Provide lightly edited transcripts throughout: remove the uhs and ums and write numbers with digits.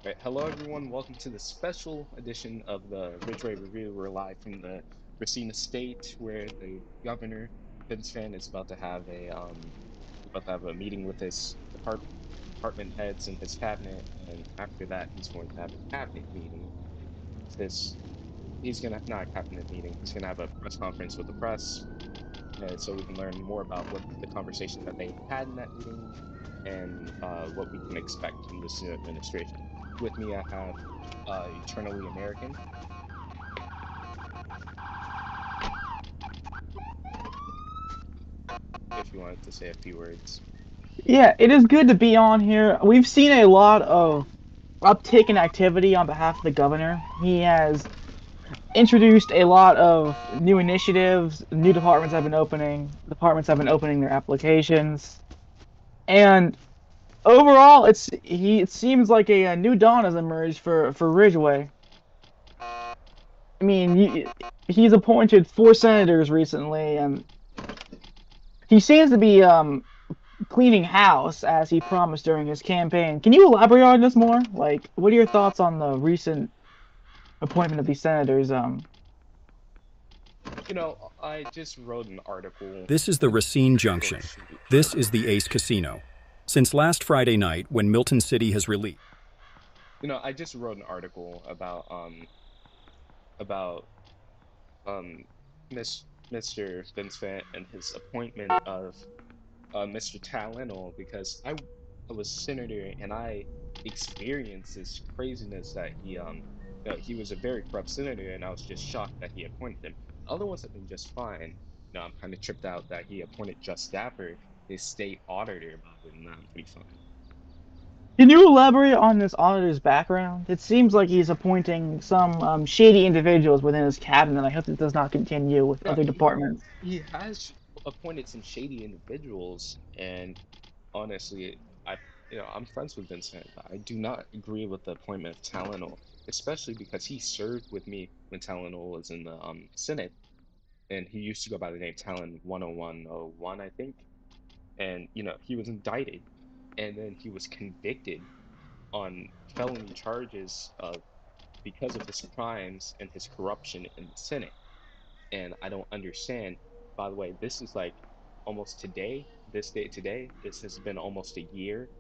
Right, hello everyone. Welcome to the special edition of the Ridgeway Review. We're live from the Racine Estate, where the governor Vince Fan is about to have a meeting with his department heads and his cabinet, and after that, he's going to have a cabinet meeting. This he's gonna not a cabinet meeting. He's gonna have a press conference with the press, so we can learn more about what the conversations that they had in that meeting and what we can expect from this new administration. With me, I have Eternally American, if you wanted to say a few words. Yeah, it is good to be on here. We've seen a lot of uptick in activity on behalf of the governor. He has introduced a lot of new initiatives. New departments have been opening their applications, and overall, it seems like a new dawn has emerged for Ridgeway. I mean, he's appointed 4 senators recently, and he seems to be cleaning house as he promised during his campaign. Can you elaborate on this more? Like, what are your thoughts on the recent appointment of these senators? I just wrote an article. This is the Racine Oh Junction. shoot. This is the Ace Casino. Since last Friday night, when Milton City has released. I just wrote an article about um Miss Mr. Vince Vaughn and his appointment of Mr. Talento because I was senator and I experienced this craziness that he was a very corrupt senator, and I was just shocked that he appointed him. Other ones have been just fine. I'm kind of tripped out that he appointed Just Dapper, his state auditor, but other than that, I'm pretty fine. Can you elaborate on this auditor's background? It seems like he's appointing some shady individuals within his cabinet. I hope it does not continue with Yeah, other departments. he has appointed some shady individuals, and honestly, I'm friends with Vincent, but I do not agree with the appointment of Talonol, especially because he served with me when Talonol was in the Senate, and he used to go by the name Talon 10101, I think. And he was indicted, and then he was convicted on felony charges of because of his crimes and his corruption in the Senate. And I don't understand. By the way, this is like almost today, this day today, this has been almost a year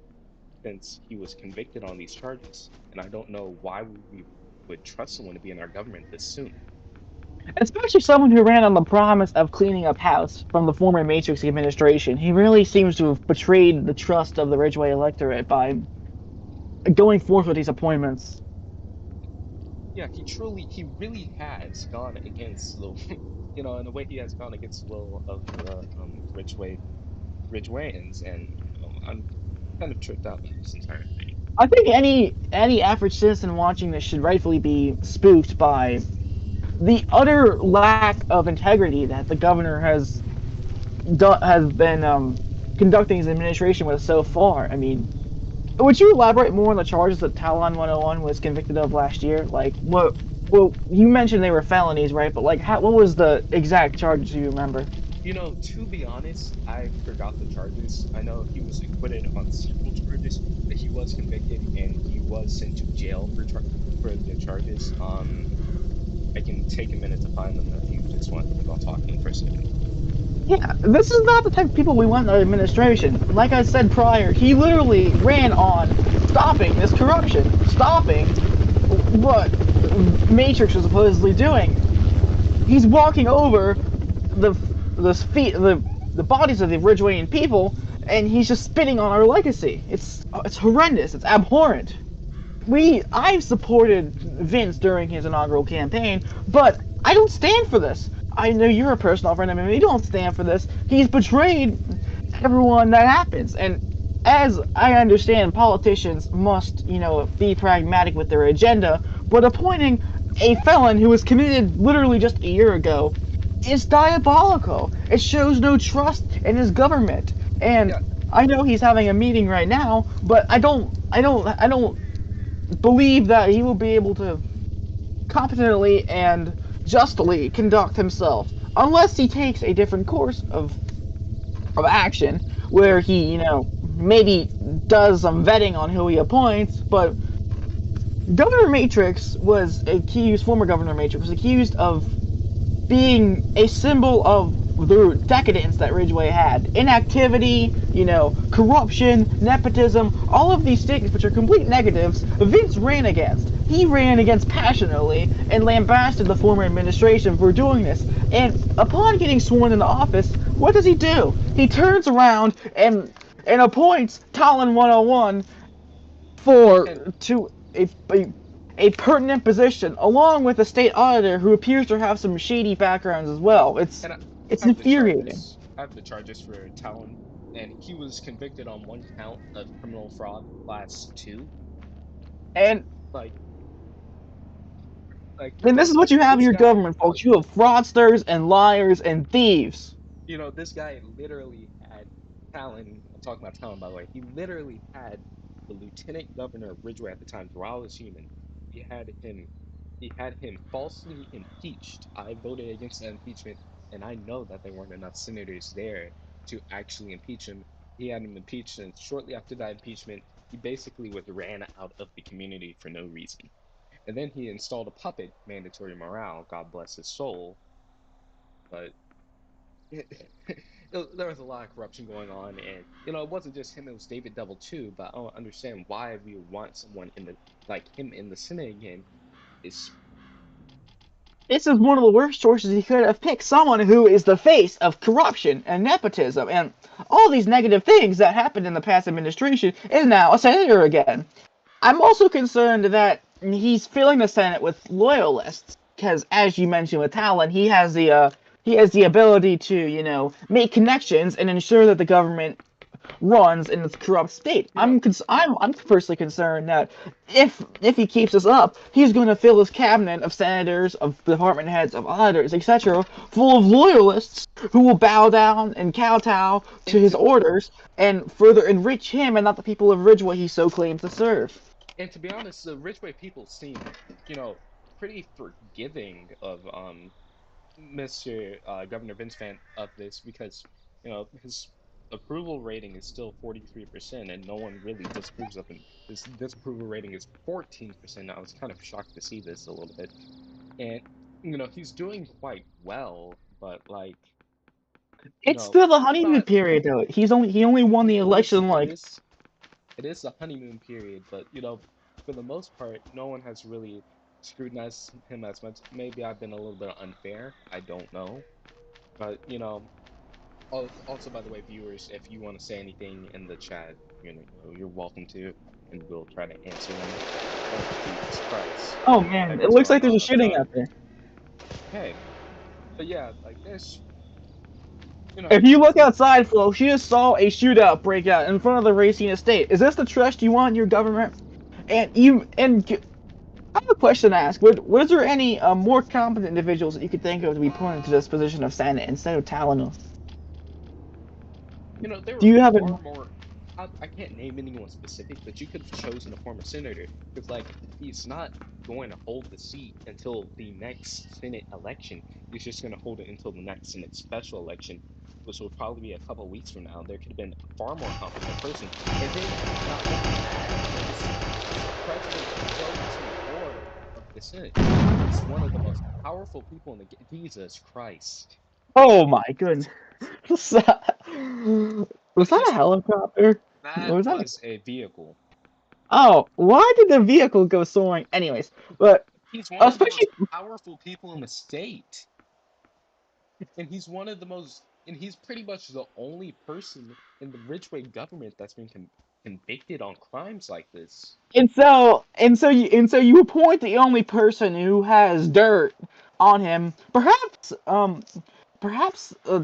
since he was convicted on these charges. And I don't know why we would trust someone to be in our government this soon. Especially someone who ran on the promise of cleaning up house from the former Matrix administration. He really seems to have betrayed the trust of the Ridgeway electorate by going forth with these appointments. Yeah, he really has gone against the, in a way he has gone against the will of the Ridgewayans, and I'm kind of tripped out by this entire thing. I think any average citizen watching this should rightfully be spooked by the utter lack of integrity that the governor has been conducting his administration with so far. I mean, would you elaborate more on the charges that Talon 101 was convicted of last year? Like, what? Well, you mentioned they were felonies, right? But like, what was the exact charges you remember? To be honest, I forgot the charges. I know he was acquitted on several charges, but he was convicted and he was sent to jail for the charges. I can take a minute to find them if you just want to keep on talking for a second. Yeah, this is not the type of people we want in our administration. Like I said prior, he literally ran on stopping this corruption, stopping what Matrix was supposedly doing. He's walking over the the bodies of the Ridgewayan people, and he's just spitting on our legacy. It's horrendous. It's abhorrent. I've supported Vince during his inaugural campaign, but I don't stand for this. I know you're a personal friend of mine. You don't stand for this. He's betrayed everyone that happens, and as I understand, politicians must, be pragmatic with their agenda. But appointing a felon who was committed literally just a year ago is diabolical. It shows no trust in his government, and Yeah, I know he's having a meeting right now, but I don't believe that he will be able to competently and justly conduct himself unless he takes a different course of action where he, maybe does some vetting on who he appoints, but Governor Matrix was accused, former Governor Matrix was accused of being a symbol of the decadence that Ridgeway had. Inactivity, corruption, nepotism, all of these things which are complete negatives, Vince ran against. He ran against passionately and lambasted the former administration for doing this. And upon getting sworn into office, what does he do? He turns around and appoints Talon 101 for And to a pertinent position, along with a state auditor who appears to have some shady backgrounds as well. It's and I it's have the infuriating. charges. I have the charges for Talon, and he was convicted on one count of criminal fraud class two. And Like, and this is what you have in this your guy, government, folks. You have fraudsters and liars and thieves. this guy literally had Talon. I'm talking about Talon, by the way. He literally had the lieutenant governor of Ridgeway at the time, Doralis Human. He had him. He had him falsely impeached. I voted against that impeachment, and I know that there weren't enough senators there to actually impeach him. He had him impeached, and shortly after that impeachment, he basically was ran out of the community for no reason. And then he installed a puppet, mandatory morale. God bless his soul. But there was a lot of corruption going on, and it wasn't just him; it was David Devil too. But I don't understand why we want someone in the like him in the Senate again. Is This is one of the worst choices he could have picked. Someone who is the face of corruption and nepotism and all these negative things that happened in the past administration is now a senator again. I'm also concerned that he's filling the Senate with loyalists because, as you mentioned with Talon, he has the ability to make connections and ensure that the government runs in this corrupt state. you know I'm personally concerned that if he keeps this up, he's going to fill his cabinet of senators, of department heads, of auditors, etc., full of loyalists who will bow down and kowtow to and his orders and further enrich him and not the people of Ridgeway he so claims to serve. to be honest, the Ridgeway people seem pretty forgiving of Mr. Governor Vince Van of this because his approval rating is still 43%, and no one really disapproves of him. His disapproval rating is 14%. I was kind of shocked to see this a little bit, and he's doing quite well, but like you It's know, still the honeymoon not period though. He only won the it is election it like is it is the honeymoon period, but for the most part, no one has really scrutinized him as much. Maybe I've been a little bit unfair. I don't know, but also, by the way, viewers, if you want to say anything in the chat, you're welcome to, and we'll try to answer them. Oh, Jesus Christ! oh What the man, heck it is looks like going there's a on shooting outside? out there. Okay, but yeah, like this, If you look see, outside, folks, you just saw a shootout break out in front of the Racine estate. Is this the trust you want in your government? I have a question to ask. Was there any more competent individuals that you could think of to be put into this position of Senate instead of Talon? there Do were you have it? far more. I can't name anyone specific, but you could have chosen a former senator because, like, he's not going to hold the seat until the next Senate election. He's just going to hold it until the next Senate special election, which will probably be a couple of weeks from now. There could have been a far more competent person. And then, not only that, this president chose the board of the Senate. He's one of the most powerful people in the. Jesus Christ. Oh my goodness. Was But that a just helicopter? that Was that a... was a vehicle. Oh, why did the vehicle go soaring? Anyways, but He's one of the especially most powerful people in the state, and he's pretty much the only person in the Ridgeway government that's been convicted on crimes like this. and so you appoint the only person who has dirt on him. Perhaps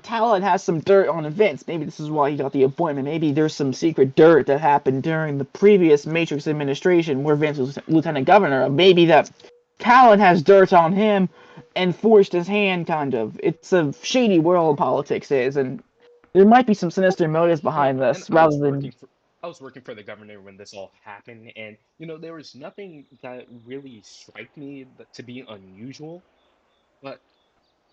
Talon has some dirt on Vince. Maybe this is why he got the appointment. Maybe there's some secret dirt that happened during the previous Matrix administration where Vince was lieutenant governor. Maybe that Talon has dirt on him and forced his hand, kind of. It's a shady world politics is, and there might be some sinister motives behind And this rather than... I was working for the governor when this all happened, and there was nothing that really struck me to be unusual, but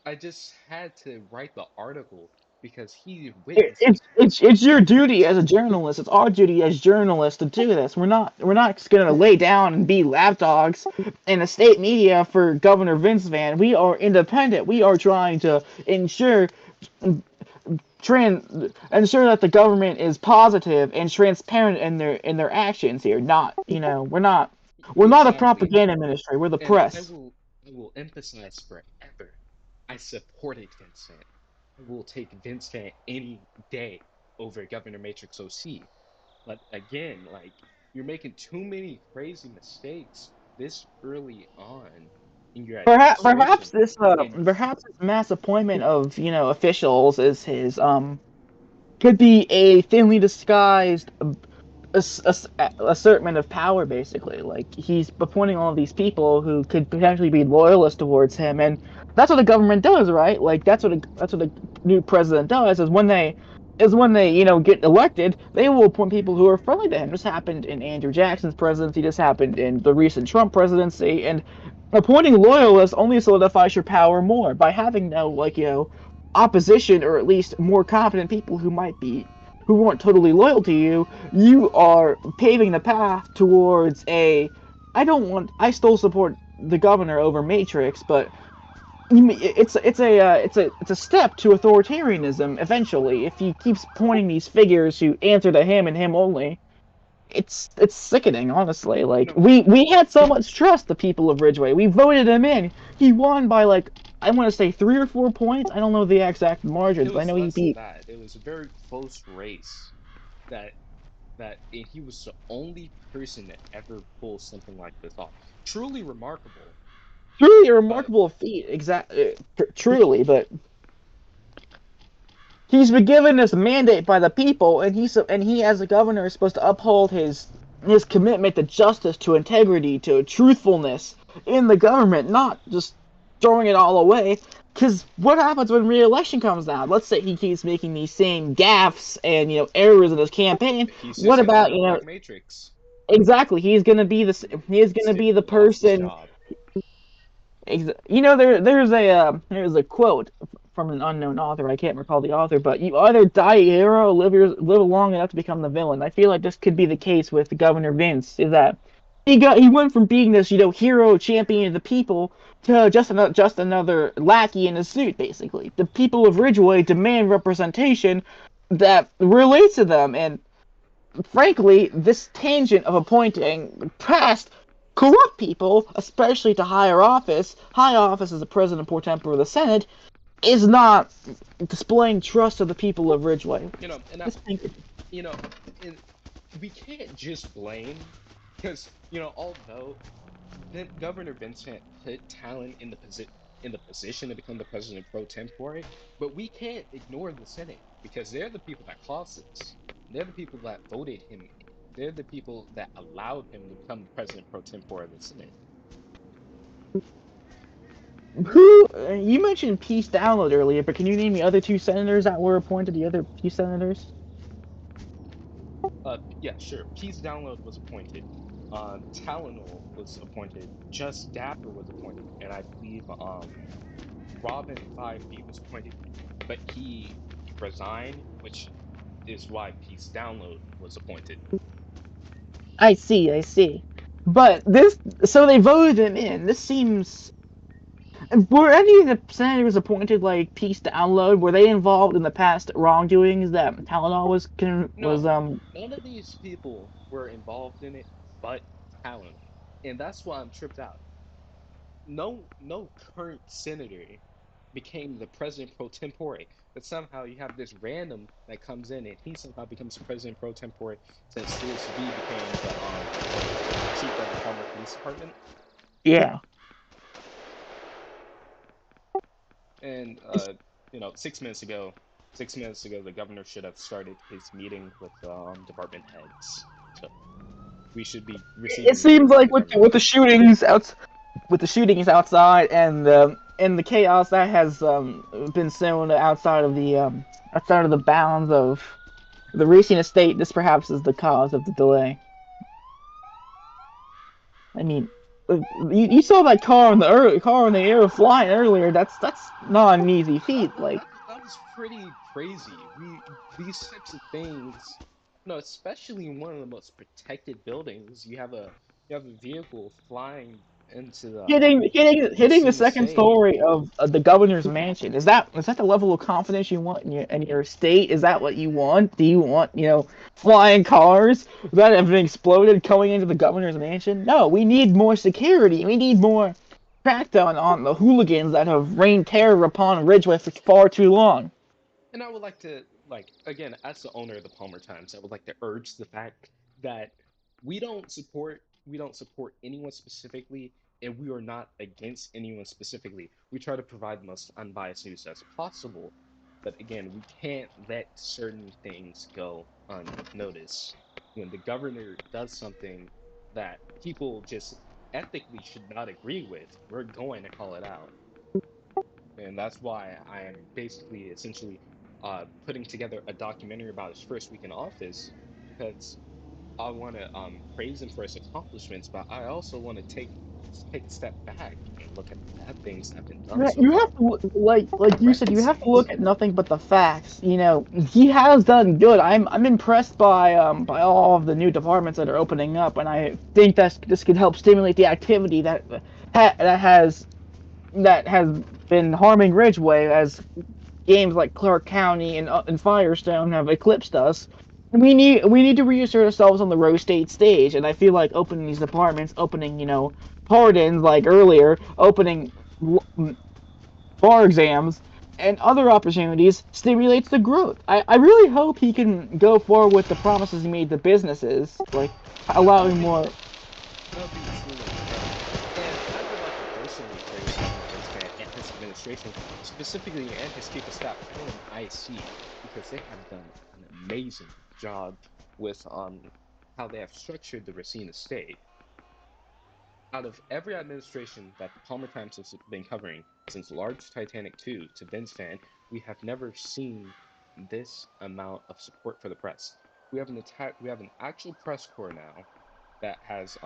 I just had to write the article because he it, witnessed it's it. it's your duty as a journalist. It's our duty as journalists to do this. We're not just gonna lay down and be lapdogs in the state media for Governor Vince Van. We are independent. We are trying to ensure that the government is positive and transparent in their actions here. Not we're not a Exactly. propaganda ministry. We're the And press. I will emphasize forever. I supported Vincent. I will take Vincent any day over Governor Matrix OC. But again, like you're making too many crazy mistakes this early on in your administration. And Perhaps this mass appointment of officials is his could be a thinly disguised assertment of power, basically. Like he's appointing all of these people who could potentially be loyalists towards him, and that's what the government does, right? Like that's what a new president does is when they get elected, they will appoint people who are friendly to him. This happened in Andrew Jackson's presidency. This happened in the recent Trump presidency, and appointing loyalists only solidifies your power more by having no opposition, or at least more competent people who aren't totally loyal to you. You are paving the path towards I still support the governor over Matrix, but it's a step to authoritarianism eventually if he keeps pointing these figures who answer to him and him only. It's sickening, honestly. you Like know, we had so much trust, the people of Ridgeway. We voted him in. He won by, like, I want to say 3 or 4 points. I don't know the exact it margins, but I was know he less than beat. that. It was a very close race that and he was the only person that ever pulled something like this off. Truly remarkable. Truly a But remarkable feat, truly, but he's been given this mandate by the people, and he as a governor is supposed to uphold his commitment to justice, to integrity, to truthfulness in the government, not just throwing it all away. Because what happens when re-election comes down? Let's say he keeps making these same gaffes and errors in his campaign. he's What just gonna about end up like Matrix. exactly? He's gonna be the Still lost his person. job. There's a quote from an unknown author. I can't recall the author, but you either die a hero or live long enough to become the villain. I feel like this could be the case with Governor Vince. Is that he went from being this hero champion of the people to just another lackey in a suit. Basically, the people of Ridgeway demand representation that relates to them, and frankly, this tangent of appointing past corrupt people, especially to high office as the president pro tempore of the Senate, is not displaying trust of the people of Ridgeway. You know, and you know, and we can't just blame because although Governor Vincent put Talon in the position to become the president pro tempore, but we can't ignore the Senate because they're the people that caused this. They're the people that voted him. They're the people that allowed him to become the president pro tempore of the Senate. Who you mentioned Peace Download earlier, but can you name the other two senators that were appointed? The other few senators? Yeah, sure. Peace Download was appointed. Talonol was appointed. Just Dapper was appointed, and I believe Robin 5B was appointed, but he resigned, which is why Peace Download was appointed. I see. But so they voted him in. This seems. Were any of the senators appointed like Peace Download? Were they involved in the past wrongdoings that Tylenol was No, none of these people were involved in it, but Talon, and that's why I'm tripped out. No current senator became the president pro tempore, but somehow you have this random that comes in and he somehow becomes president pro tempore since Louis V became the chief of the former police department. Yeah. And 6 minutes ago, the governor should have started his meeting with department heads. So we should be It receiving more seems from like the governor. with the shootings outside and the chaos that has been sown outside of the bounds of the Racine estate, this perhaps is the cause of the delay. I mean, you saw that car in the air flying earlier. That's not an easy feat. Like, That was pretty crazy. These types of things, especially in one of the most protected buildings, you have a vehicle flying into the Hitting the Racine second Estate. story of the governor's mansion. Is that the level of confidence you want in your state? Is that what you want? Do you want flying cars that have been exploded coming into the governor's mansion? No, we need more security. We need more crackdown on the hooligans that have rained terror upon Ridgeway for far too long. And I would like to, again, as the owner of the Palmer Times, I would like to urge the fact that we don't support anyone specifically, and we are not against anyone specifically. We try to provide the most unbiased news as possible, but again, we can't let certain things go unnoticed. When the governor does something that people just ethically should not agree with, we're going to call it out. And that's why I am basically essentially putting together a documentary about his first week in office, because I want to praise him for his accomplishments, but I also want to take a step back and look at the bad things that have been done Right, so you have far to like and you said, you have to recognize look it. at nothing but the facts. He has done good. I'm impressed by all of the new departments that are opening up, and I think this could help stimulate the activity that has been harming Ridgeway as games like Clark County and Firestone have eclipsed us. We need to reassert ourselves on the Rose State stage, and I feel like opening these departments, opening pardons like earlier, opening bar exams, and other opportunities stimulates the growth. I really hope he can go forward with the promises he made to businesses, like That would allowing be more. that would be truly incredible. And I would like to personally praise Governor Vincent and his administration, specifically and his chief of staff and IC, because they have done an amazing job with how they have structured the Racine estate. Out of every administration that the Palmer Times has been covering, since Large Titanic 2 to Vince Fan, we have never seen this amount of support for the press. We have an actual press corps now that has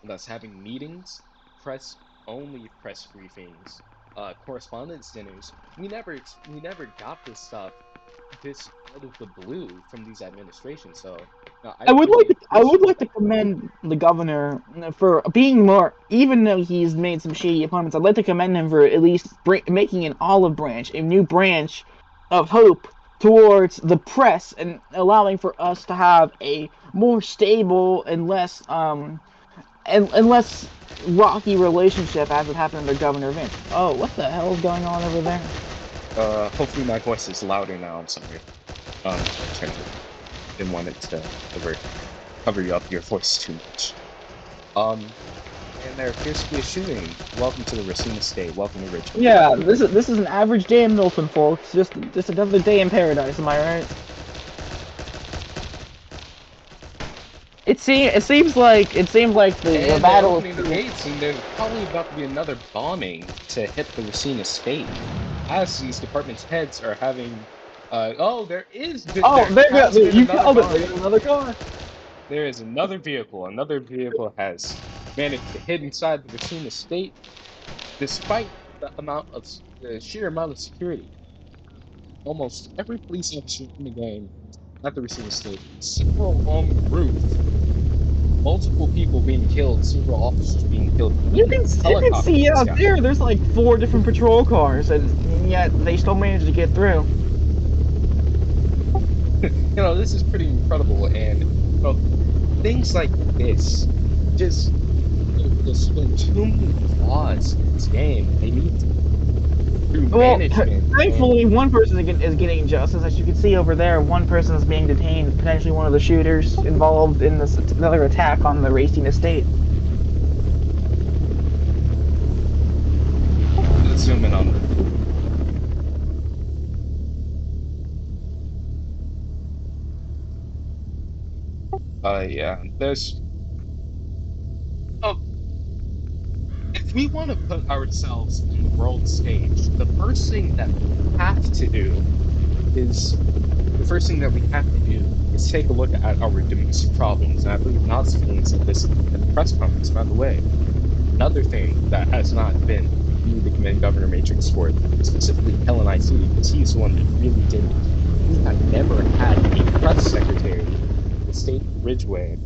that's having meetings, press only press briefings, correspondence dinners. We never got this stuff this out of the blue from these administrations. So no, I really I would like appreciate to that. commend the governor for being more, even though he's made some shady appointments. I'd like to commend him for at least making an olive branch, a new branch of hope towards the press, and allowing for us to have a more stable and less rocky relationship as it happened under Governor Vince. Oh, what the hell is going on over there? Hopefully my voice is louder now. I'm sorry. I turned it. Didn't want it to cover you up your voice too much. Um, and there appears to be a shooting. Welcome to the Racine Estate. Welcome to Ridgeway. Yeah, this is an average day in Milton, folks. Just another day in paradise. Am I right? It seems like the And they're battle opening the is. gates, and there's probably about to be another bombing to hit the Racine Estate, as these departments' heads are having. Oh, Oh, there has been you another called it. There's bombing. another car. There is another vehicle. Another vehicle has managed to hit inside the Racine Estate, despite the sheer amount of security. Almost every police officer in the game at the Racine Estate, several on the roof, multiple people being killed, several officers being killed, even You can see helicopters out got there. hit. There's like four different patrol cars, and yet they still managed to get through. This is pretty incredible, and things like this just there's been too many flaws in this game, and they need to, through Well, management and thankfully, one person is getting justice. As you can see over there, one person is being detained, potentially one of the shooters involved in this another attack on the Racine estate. let's zoom in on that. Yeah, there's oh, if we want to put ourselves on the world stage, is the first thing that we have to do is take a look at our domestic problems. And I believe Nazifin said this at the press conference, by the way. Another thing that has not been need to commend Governor Matrix for it, specifically Helen IC, because he's the one that really did it. We have never had a press secretary in the state of Ridgeway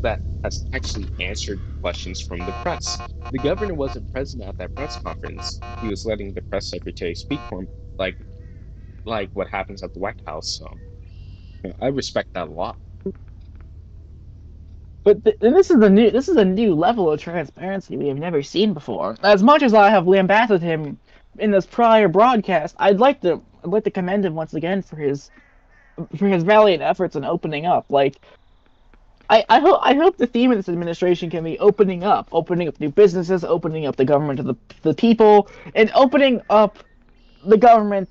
that has actually answered questions from the press. The governor wasn't present at that press conference. He was letting the press secretary speak for him, like what happens at the White House. So I respect that a lot. But and this is a new level of transparency we have never seen before. As much as I have lambasted him in this prior broadcast, I'd like to commend him once again for his valiant efforts in opening up. Like I hope the theme of this administration can be opening up new businesses, opening up the government to the people, and opening up the government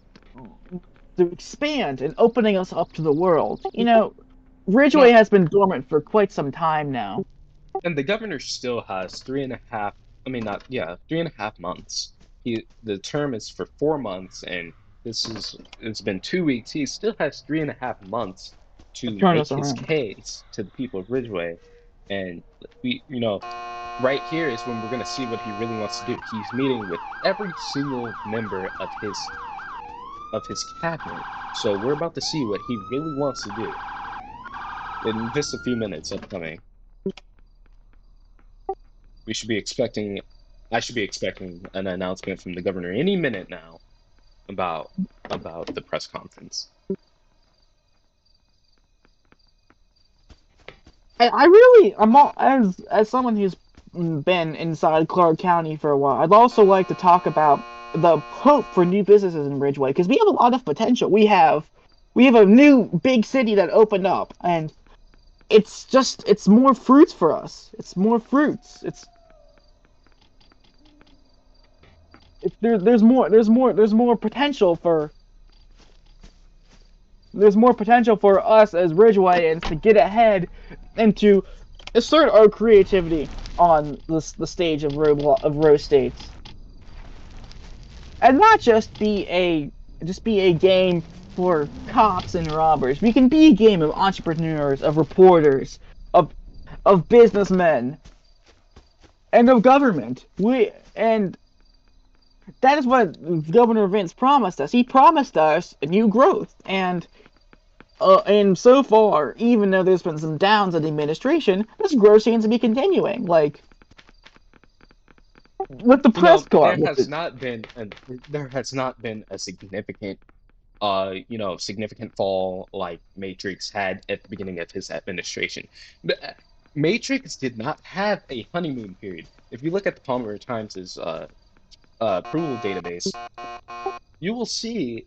to expand and opening us up to the world. You know, Ridgeway Not has been dormant for quite some time now. And the governor still has 3.5, I mean, not, yeah, 3.5 months. The term is for 4 months, and it's been 2 weeks. He still has 3.5 months to Turn make us his around. case to the people of Ridgeway. And right here is when we're going to see what he really wants to do. He's meeting with every single member of his cabinet. So we're about to see what he really wants to do in just a few minutes upcoming. We should be expecting, I should be expecting an announcement from the governor any minute now about the press conference. I'm all, as someone who's been inside Clark County for a while, I'd also like to talk about the hope for new businesses in Ridgeway because we have a lot of potential. We have a new big city that opened up, and it's more fruits for us. It's more fruits. There's more potential for us as Ridgewayans to get ahead and to assert our creativity on the stage of Rose States, and not just be a game for cops and robbers. We can be a game of entrepreneurs, of reporters, of businessmen, and of government. And that is what Governor Vince promised us. He promised us new growth, and so far, even though there's been some downs in the administration, this growth seems to be continuing. Like with the press There card. has not been a significant significant fall like Matrix had at the beginning of his administration. Matrix did not have a honeymoon period. If you look at the Palmer Times' approval database, you will see,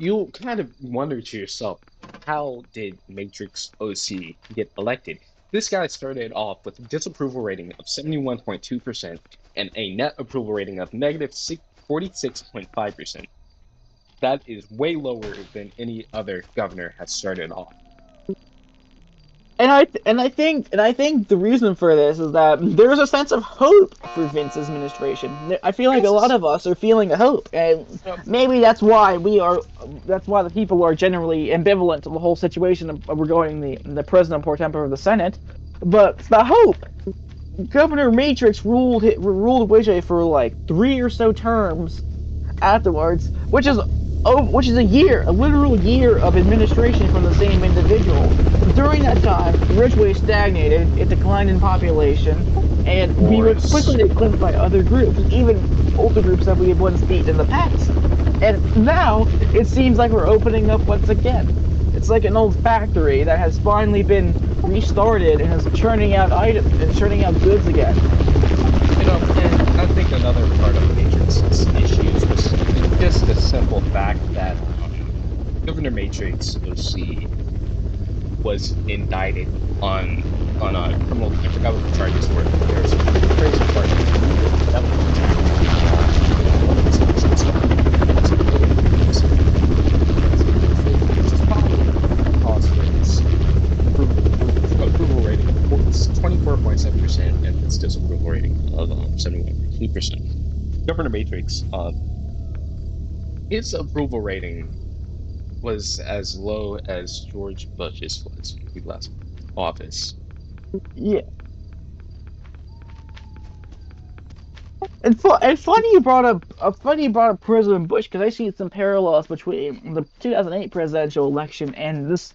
you'll kind of wonder to yourself, how did Matrix OC get elected? This guy started off with a disapproval rating of 71.2% and a net approval rating of negative 46.5%. That is way lower than any other governor has started off. And I think the reason for this is that there's a sense of hope for Vince's administration. I feel like a lot of us are feeling a hope, and maybe that's why the people are generally ambivalent to the whole situation of regarding the president pro tempore of the Senate. But the hope, Governor Matrix ruled Ridgeway for like 3 or so terms afterwards, which is a literal year of administration from the same individual. During that time, Ridgeway stagnated, it declined in population, and we were quickly eclipsed by other groups, even older groups that we had once beaten in the past. And now, it seems like we're opening up once again. It's like an old factory that has finally been restarted and is churning out items and churning out goods again. And I think another part of Matrix's issues was just the simple fact that Governor Matrix OC was indicted on a criminal, I forgot what the charges were. There's a crazy part that which is probably cause for his approval rating of 24.7% and its disapproval rating of 71.2%. Governor Matrix, his approval rating was as low as George Bush's was when he left office. Yeah. It's funny you brought up President Bush because I see some parallels between the 2008 presidential election and this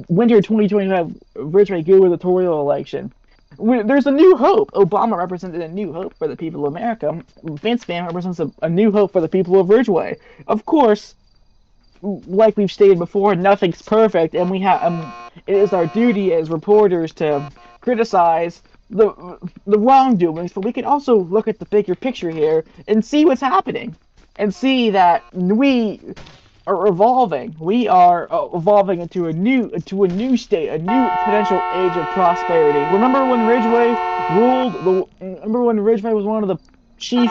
winter 2025 Ridgeway gubernatorial election. There's a new hope. Obama represented a new hope for the people of America. Vince Van represents a new hope for the people of Ridgeway. Of course, like we've stated before, nothing's perfect, and it is our duty as reporters to criticize the wrongdoings, but we can also look at the bigger picture here and see what's happening, and see that we are evolving. We are evolving into a new state, a new potential age of prosperity. Remember when Ridgeway was one of the chief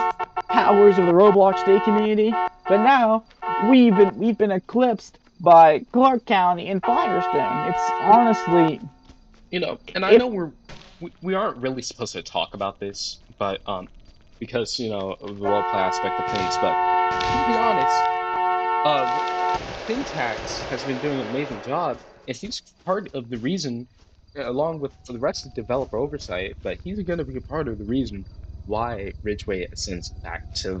powers of the Roblox state community? But now we've been eclipsed by Clark County and Firestone. It's honestly And I if know we aren't really supposed to talk about this, but because of the role play aspect of things, but to be honest, Syntax has been doing an amazing job, and he's part of the reason, along with the rest of developer oversight, but he's going to be a part of the reason why Ridgeway ascends back to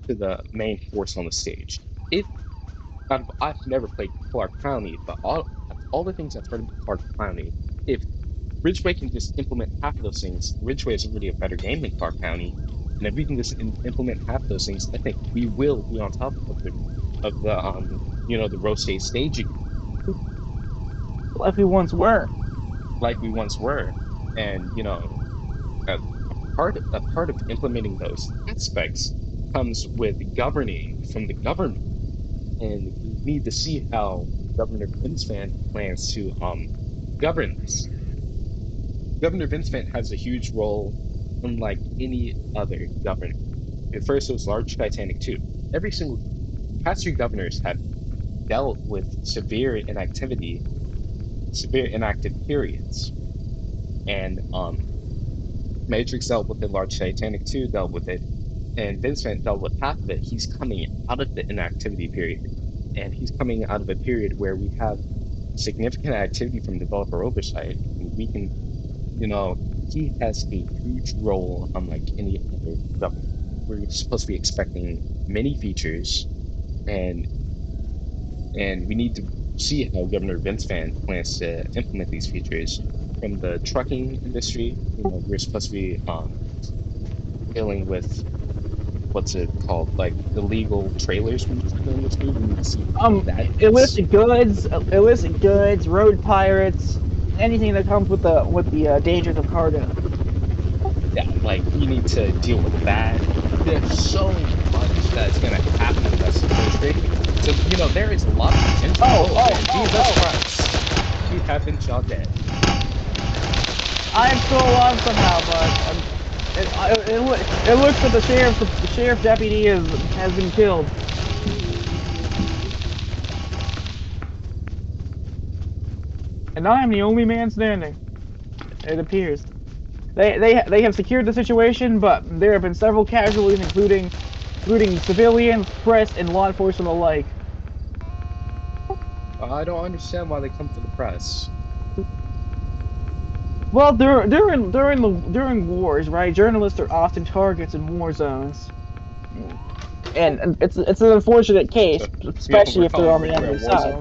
the main force on the stage. If I've never played Clark County, but all the things I've heard about Clark County, if Ridgeway can just implement half of those things, Ridgeway is already a better game than Clark County, and if we can just implement half of those things, I think we will be on top of the the rotate stage again, like we once were. like we once were, and a a part of implementing those aspects comes with governing from the government, and we need to see how Governor Greenspan plans to govern this. Governor Vince Vance has a huge role, unlike any other governor. At first, it was large Titanic too. Every single past three governors have dealt with severe inactive periods, and Matrix dealt with it. Large Titanic 2 dealt with it, and Vince Vance dealt with half of it. He's coming out of the inactivity period, and he's coming out of a period where we have significant activity from developer oversight. And we can he has a huge role unlike any other government. We're supposed to be expecting many features, and we need to see how Governor Vince Van plans to implement these features. From the trucking industry, we're supposed to be dealing with what's it called, like illegal trailers from the trucking industry. We need to see that. Illicit goods, road pirates, anything that comes with the dangers of cargo. Yeah, like we need to deal with that. There's so much that's gonna happen in the rest of the country. So there is a lot of potential. And Jesus Christ, we have been shot dead. I am still alive somehow, but it looks like the sheriff deputy has been killed. And I am the only man standing. It appears. They have secured the situation, but there have been several casualties, including civilians, press, and law enforcement alike. I don't understand why they come for the press. Well, during wars, right? Journalists are often targets in war zones, and it's an unfortunate case, especially if they're on the enemy side.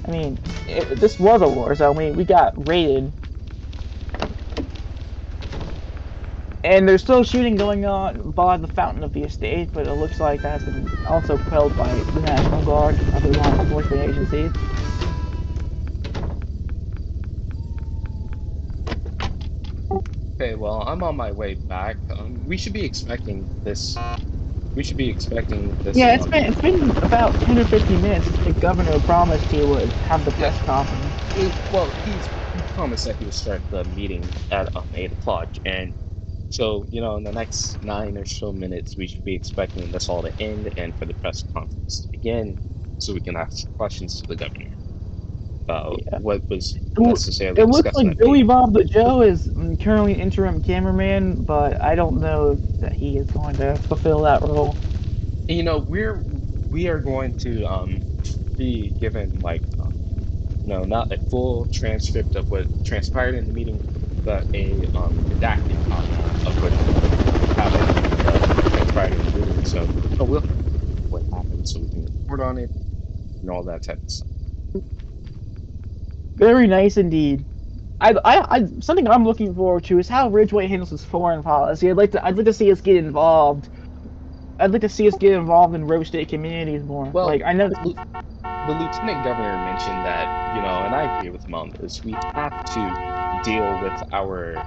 I mean, this was a war zone. We got raided. And there's still shooting going on by the fountain of the estate, but it looks like that has been also quelled by the National Guard and other law enforcement agencies. Okay, well, I'm on my way back. We should be expecting this. We should be expecting this. Yeah, it's been about 10 or 15 minutes since the governor promised he would have the press conference. Well, he promised that he would start the meeting at 8 o'clock, and so in the next 9 or so minutes, we should be expecting this all to end and for the press conference to begin, so we can ask questions to the governor about what was necessarily It looks discussed. like Billy Bob the Joe is currently interim cameraman, but I don't know that he is going to fulfill that role. We are going to be given like not a full transcript of what transpired in the meeting, but a redacted copy of what happened and transpired in the meeting. So we'll have what happened so we can report on it and all that type of stuff. Very nice indeed. Something I'm looking forward to is how Ridgeway handles his foreign policy. I'd like to see us get involved. I'd like to see us get involved in rogue state communities more. Well, Like I know. the lieutenant governor mentioned that, and I agree with him on this, we have to deal with our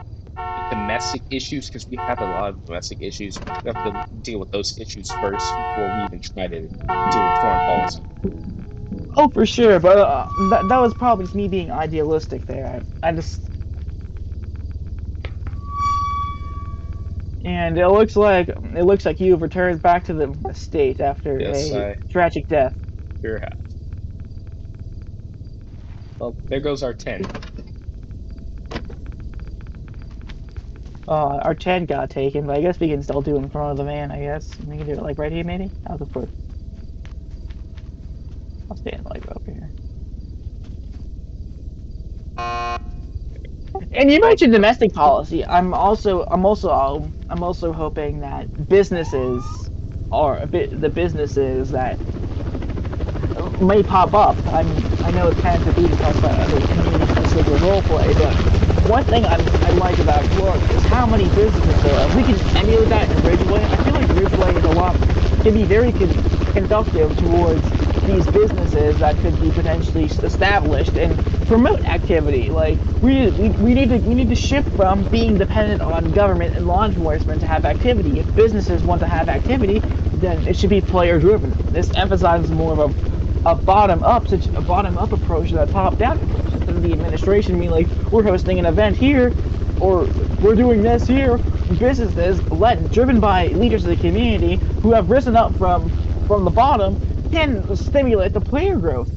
domestic issues because we have a lot of domestic issues. We have to deal with those issues first before we even try to deal with foreign policy. Oh, for sure, but that was probably just me being idealistic there. I just. And it looks like you've returned back to the state after Yes, a I tragic death. sure have. Well, there goes our 10. Our 10 got taken, but I guess we can still do it in front of the van, I guess. We can do it like right here, maybe? How's it work? I'll stand like over here. And you mentioned domestic policy. I'm also hoping that businesses are a bit the businesses that may pop up. I know it's kind of debating talking about other community-specific role play, but one thing I like about Clark is how many businesses there are. If we can emulate that in Ridgeway, I feel like Ridgeway is a lot can be very conductive towards these businesses that could be potentially established and promote activity. Like we need to shift from being dependent on government and law enforcement to have activity. If businesses want to have activity, then it should be player driven. This emphasizes more of a bottom up approach than a top down approach. Instead of the administration being like, we're hosting an event here, or we're doing this here. Businesses driven by leaders of the community who have risen up from the bottom can stimulate the player growth.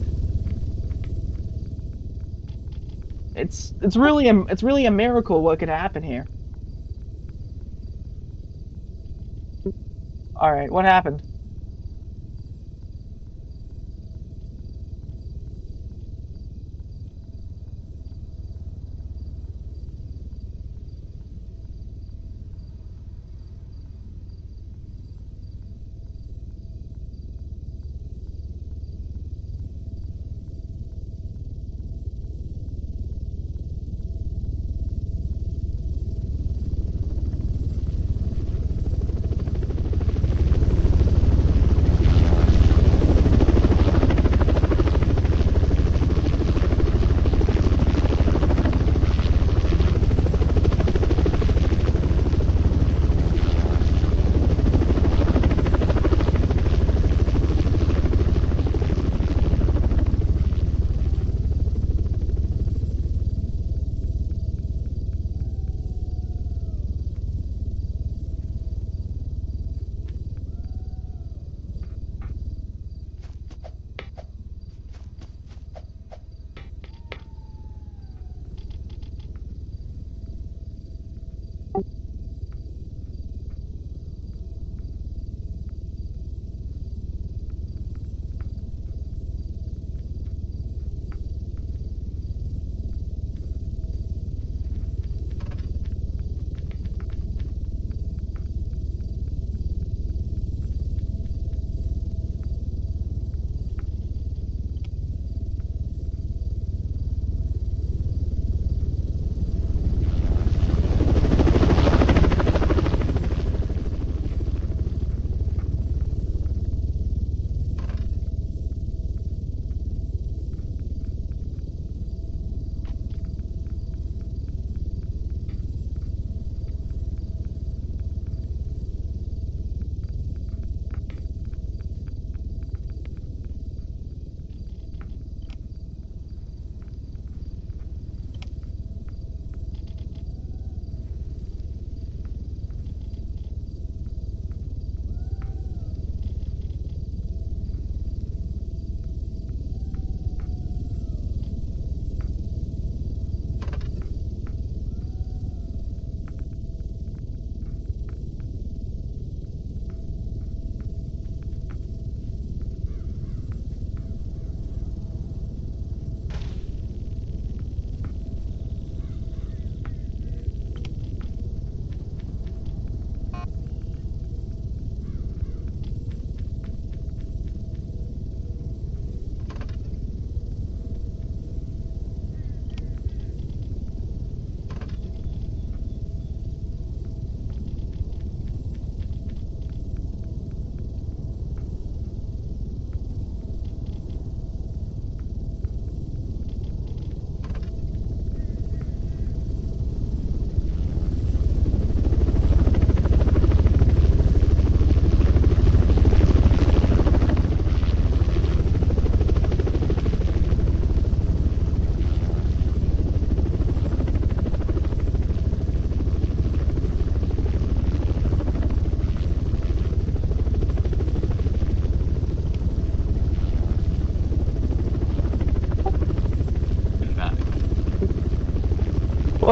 It's really a miracle what could happen here. All right, what happened?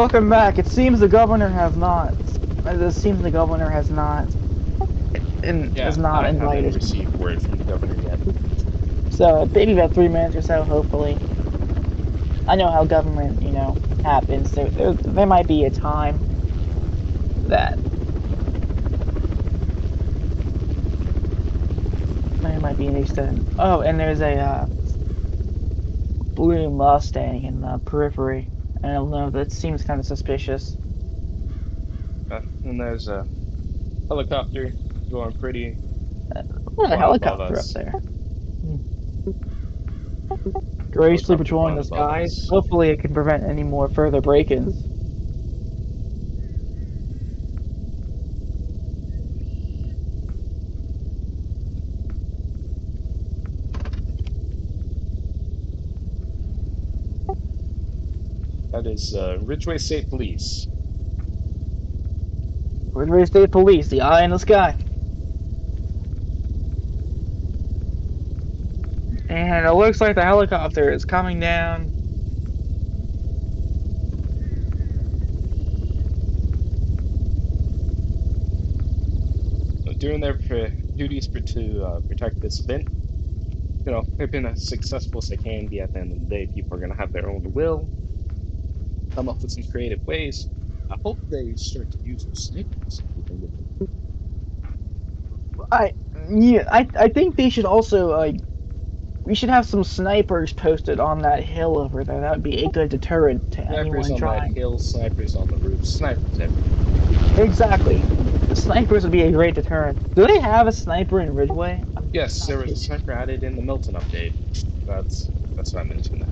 welcome back. It seems the governor has not. It seems the governor has Yeah, not I haven't invited. received word from the governor yet. So maybe about 3 minutes or so, hopefully. I know how government, happens. There might be a time that there might be an extent. Oh, and there's a blue Mustang in the periphery. I don't know. That seems kind of suspicious. And there's a helicopter going pretty What a far above helicopter up us. there. Gracefully Helicopter patrolling flying the above skies. us. Hopefully, it can prevent any more further break-ins. That is Ridgeway State Police. Ridgeway State Police, the eye in the sky. And it looks like the helicopter is coming down. Doing their duties to protect this event. They've been as successful as they can be at the end of the day. People are going to have their own will, come up with some creative ways. I hope they start to use those snipers. I yeah, I think they should also we should have some snipers posted on that hill over there. That would be a good deterrent to Snipers anyone on that trying. hill, snipers on the roof, snipers everywhere. Exactly. The snipers would be a great deterrent. Do they have a sniper in Ridgeway? I'm Yes, not there was too a sure. sniper added in the Milton update. That's why I mentioned that.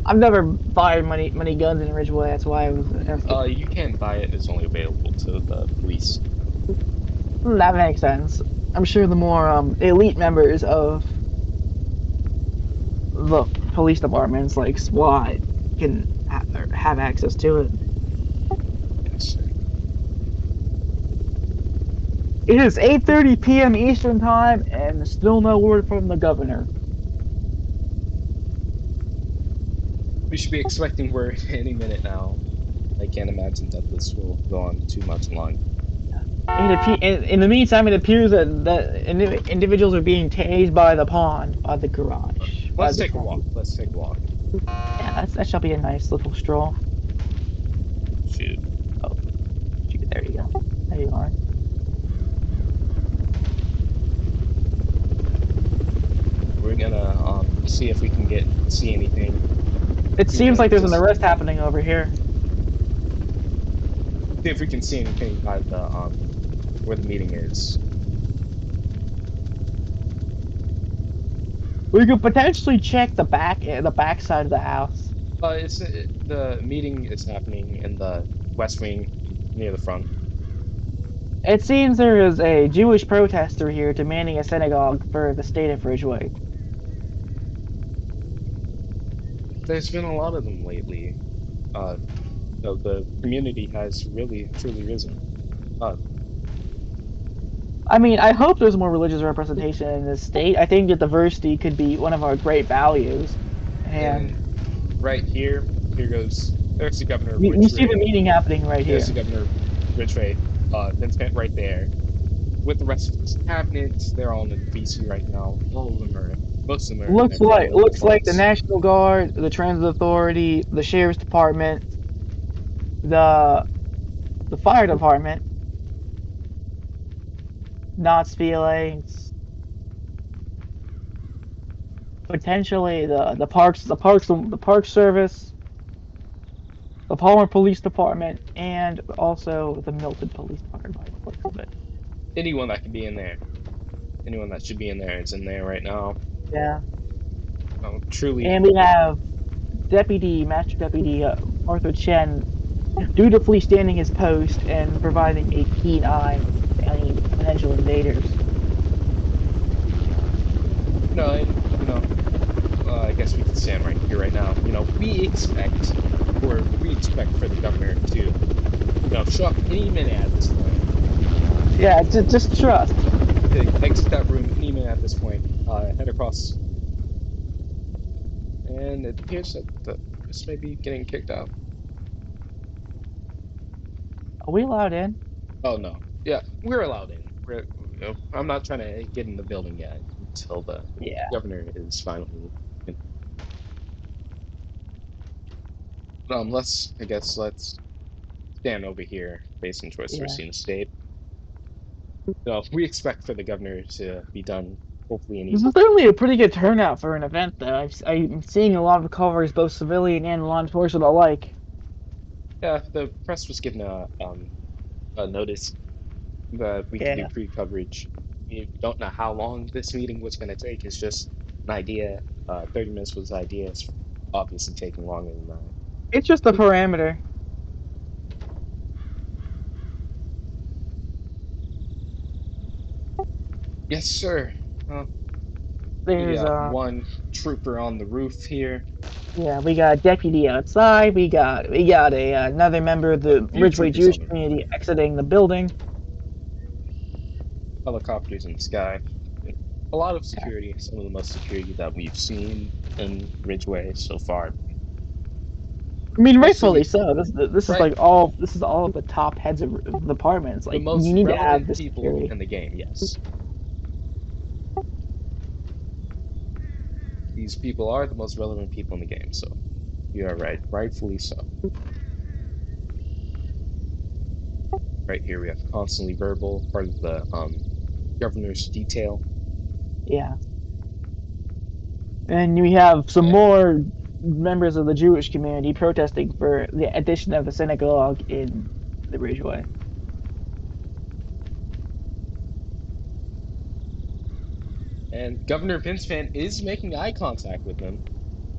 I've never fired many guns in Ridgeway. That's why I was asking. You can buy it. It's only available to the police. That makes sense. I'm sure the more elite members of the police departments, like SWAT, can have access to it. Yes. It is 8:30 p.m. Eastern Time, and still no word from the governor. We should be expecting word any minute now. I can't imagine that this will go on too much longer. In the meantime, it appears that individuals are being tased by the pond, by the garage, by Let's the take a walk. tank. Let's take a walk. Yeah, that shall be a nice little stroll. Shoot. Oh, shoot, there you go. There you are. We're gonna see if we can see anything. It We're seems gonna like there's an just arrest happening over here. see if we can see anything by the where the meeting is. We could potentially check the back side of the house. The meeting is happening in the west wing near the front. It seems there is a Jewish protester here demanding a synagogue for the state of Ridgeway. There's been a lot of them lately. Uh, the community has really truly risen. Uh, I mean, I hope there's more religious representation in this state. I think that diversity could be one of our great values. And and right here, there's the governor of we see the Ridgeway. meeting happening right There's here. the governor of Ridgeway. Vincent right there. With the rest of his cabinet, they're all in DC right now. Most of them are in their family Looks like the uniforms. National Guard, the Transit Authority, the Sheriff's Department, the Fire Department, Knott's feelings, potentially the Park Service, the Palmer Police Department, and also the Milton Police Department by the looks of it. Anyone that can be in there, anyone that should be in there is in there right now. Yeah. Truly, And we have Master Deputy Arthur Chen dutifully standing his post and providing a keen eye to any potential invaders. and I guess we can stand right here right now. We expect for the governor to, show up any minute at this point. Yeah, just trust. To exit that room any minute at this point. Head across, and it appears that this may be getting kicked out. Are we allowed in? Oh no. Yeah, we're allowed in. I'm not trying to get in the building yet until the Yeah. governor is finally. You I guess let's stand over here facing towards Yeah. Racine State. We expect for the governor to be done hopefully This any. is certainly a pretty good turnout for an event, though. I'm seeing a lot of covers, both civilian and law enforcement alike. Yeah, the press was given a notice that we could do Yeah. pre-coverage. We don't know how long this meeting was going to take. It's just an idea. 30 minutes was the idea. It's obviously taking longer than that. It's just a parameter. Yes, sir. Uh, we There's got one trooper on the roof here. yeah, we got a deputy outside. We got another member of A the few Ridgeway troopers Jewish on the roof. community exiting the building. Helicopters in the sky. A lot of Yeah. security. Some of the most security that we've seen in Ridgeway so far. I mean, rightfully Mostly, so. This is right, like all of the top heads of departments. the Like you most need to have relevant this people security. in the game, yes. These people are the most relevant people in the game, so you are right. Rightfully so. Right here we have constantly verbal, part of the governor's detail. Yeah, and we have some Yeah. more members of the Jewish community protesting for the addition of the synagogue in the Ridgeway. And Governor Vince Van is making eye contact with them.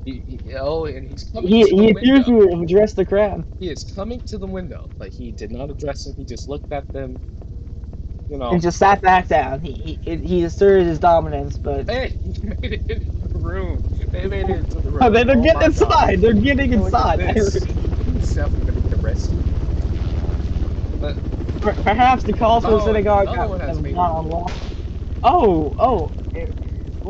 And he's coming He to the he appears window. to have addressed the crowd He is coming to the window, but he did not address them. He just looked at them. You and know, just sat back down. He asserted his dominance, but hey, he made it into the room. They made it into the oh, room. they're Oh getting my God! inside. They're getting Look at inside. this. He's definitely gonna get arrested. But Perhaps the calls for the oh, and synagogue another one has have made it gone into the unlocked. room.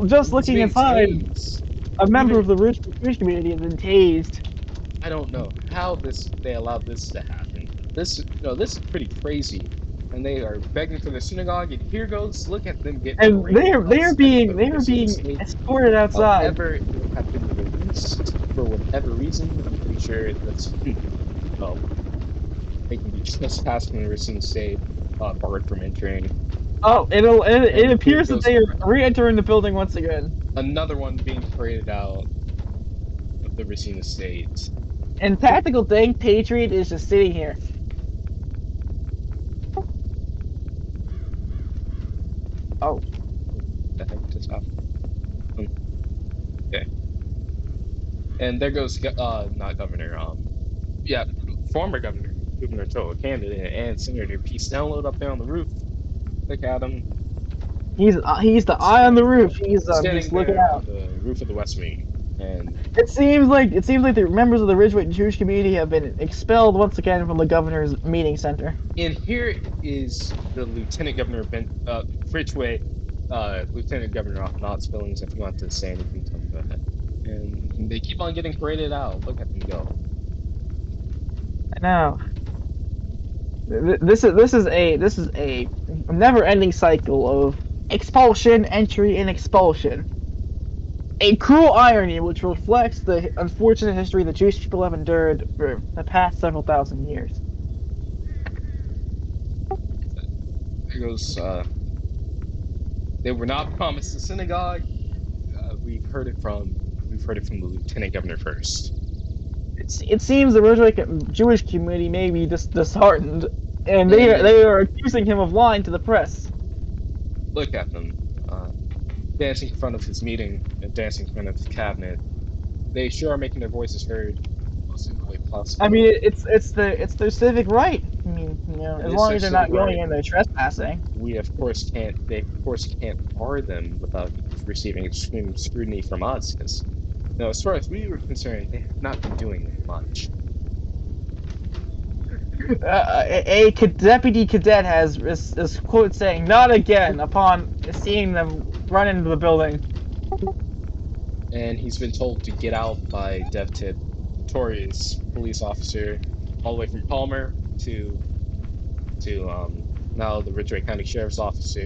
Just He's looking being inside, tased. a member Even of the Jewish community has been tased. I don't know how they allowed this to happen. This is pretty crazy. And they are begging for the synagogue, and here goes, look at them getting And paraded outside of the they are Racine being State. escorted outside. However, they have been released for whatever reason. I'm pretty sure that's, well, they can be trespassing in the Racine State, barred from entering. Oh, it And here appears that goes they are re-entering the building once again. another one being paraded out of the Racine Estate. And tactical thing, Patriot is just sitting here. Oh, The heck just happened? Hmm, okay. And there goes, not governor, yeah, former governor, gubernatorial candidate, and Senator Peace Download up there on the roof. Look at him he's the eye on the standing, roof. standing He's looking there out. on the roof of the West Wing. And It seems like the members of the Ridgeway Jewish community have been expelled once again from the governor's meeting center. here is the Lieutenant Governor Ridgeway, Lieutenant Governor Not Spillings. If you want to say anything, tell me, go ahead. And they keep on getting paraded out. Look at them go. I know. This is a never-ending cycle of expulsion, entry, and expulsion. A cruel irony which reflects the unfortunate history the Jewish people have endured for the past several thousand years. There goes. They were not promised a synagogue. We've heard it from the lieutenant governor first. It seems the Ridgeway Jewish community may be disheartened, and And they are accusing him of lying to the press. look at them, dancing in front of his meeting and dancing in front of his cabinet. They sure are making their voices heard most in the way I possible. mean, it's their civic right. I mean, It as is long their as they're civic not going right. in there trespassing. We of course can't. They of course can't bar them without receiving extreme scrutiny from us, because as far as we were concerned, they have not been doing much. Deputy cadet is quote saying "not again" upon seeing them run into the building. And he's been told to get out by DevTip, notorious police officer, all the way from Palmer to to now the Ridgeway County Sheriff's office,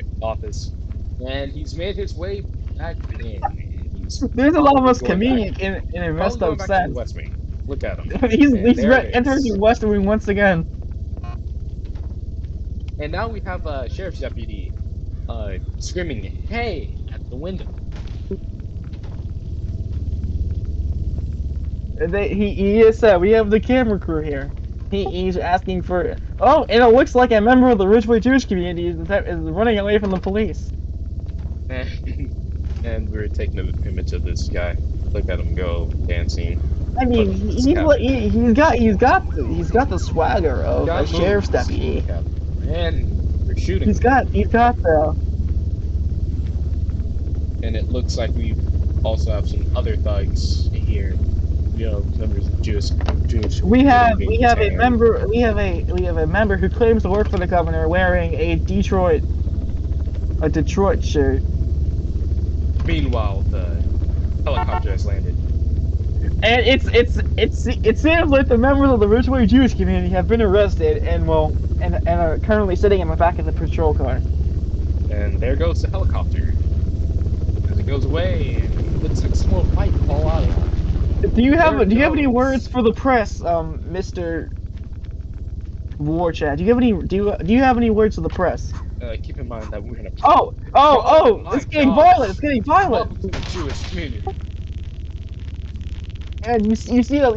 and he's made his way back in, and he's This is probably almost going back, convenient in a probably messed going up back to the sense. West Wing. Look at him, he's and he's there it entering the is. West Wing once again. And now we have a sheriff's deputy screaming "Hey!" at the window. He is we have the camera crew here. He's asking for. Oh, and it looks like a member of the Ridgeway Jewish community is running away from the police. And we're taking an image of this guy. Look at him go dancing I in front mean, of his cabin. he's got the swagger of a Got sheriff's moves. deputy. Look at him. And they're shooting him. He's got the. And it looks like we also have some other thugs here. You know, members of Jewish We community have being a detained. member who claims to work for the governor wearing a Detroit shirt. Meanwhile, the helicopter has landed. And it seems like the members of the Ridgeway Jewish community have been arrested and are currently sitting in the back of the patrol car. And there goes the helicopter. As it goes away, and it looks like some little pipe fall out of it. Do you have any goes. words for the press, Mr. Warchat? Do you have any words for the press? Keep in mind that we're gonna. Oh! My It's getting gosh. violent! It's getting violent! Welcome to the Jewish community. And you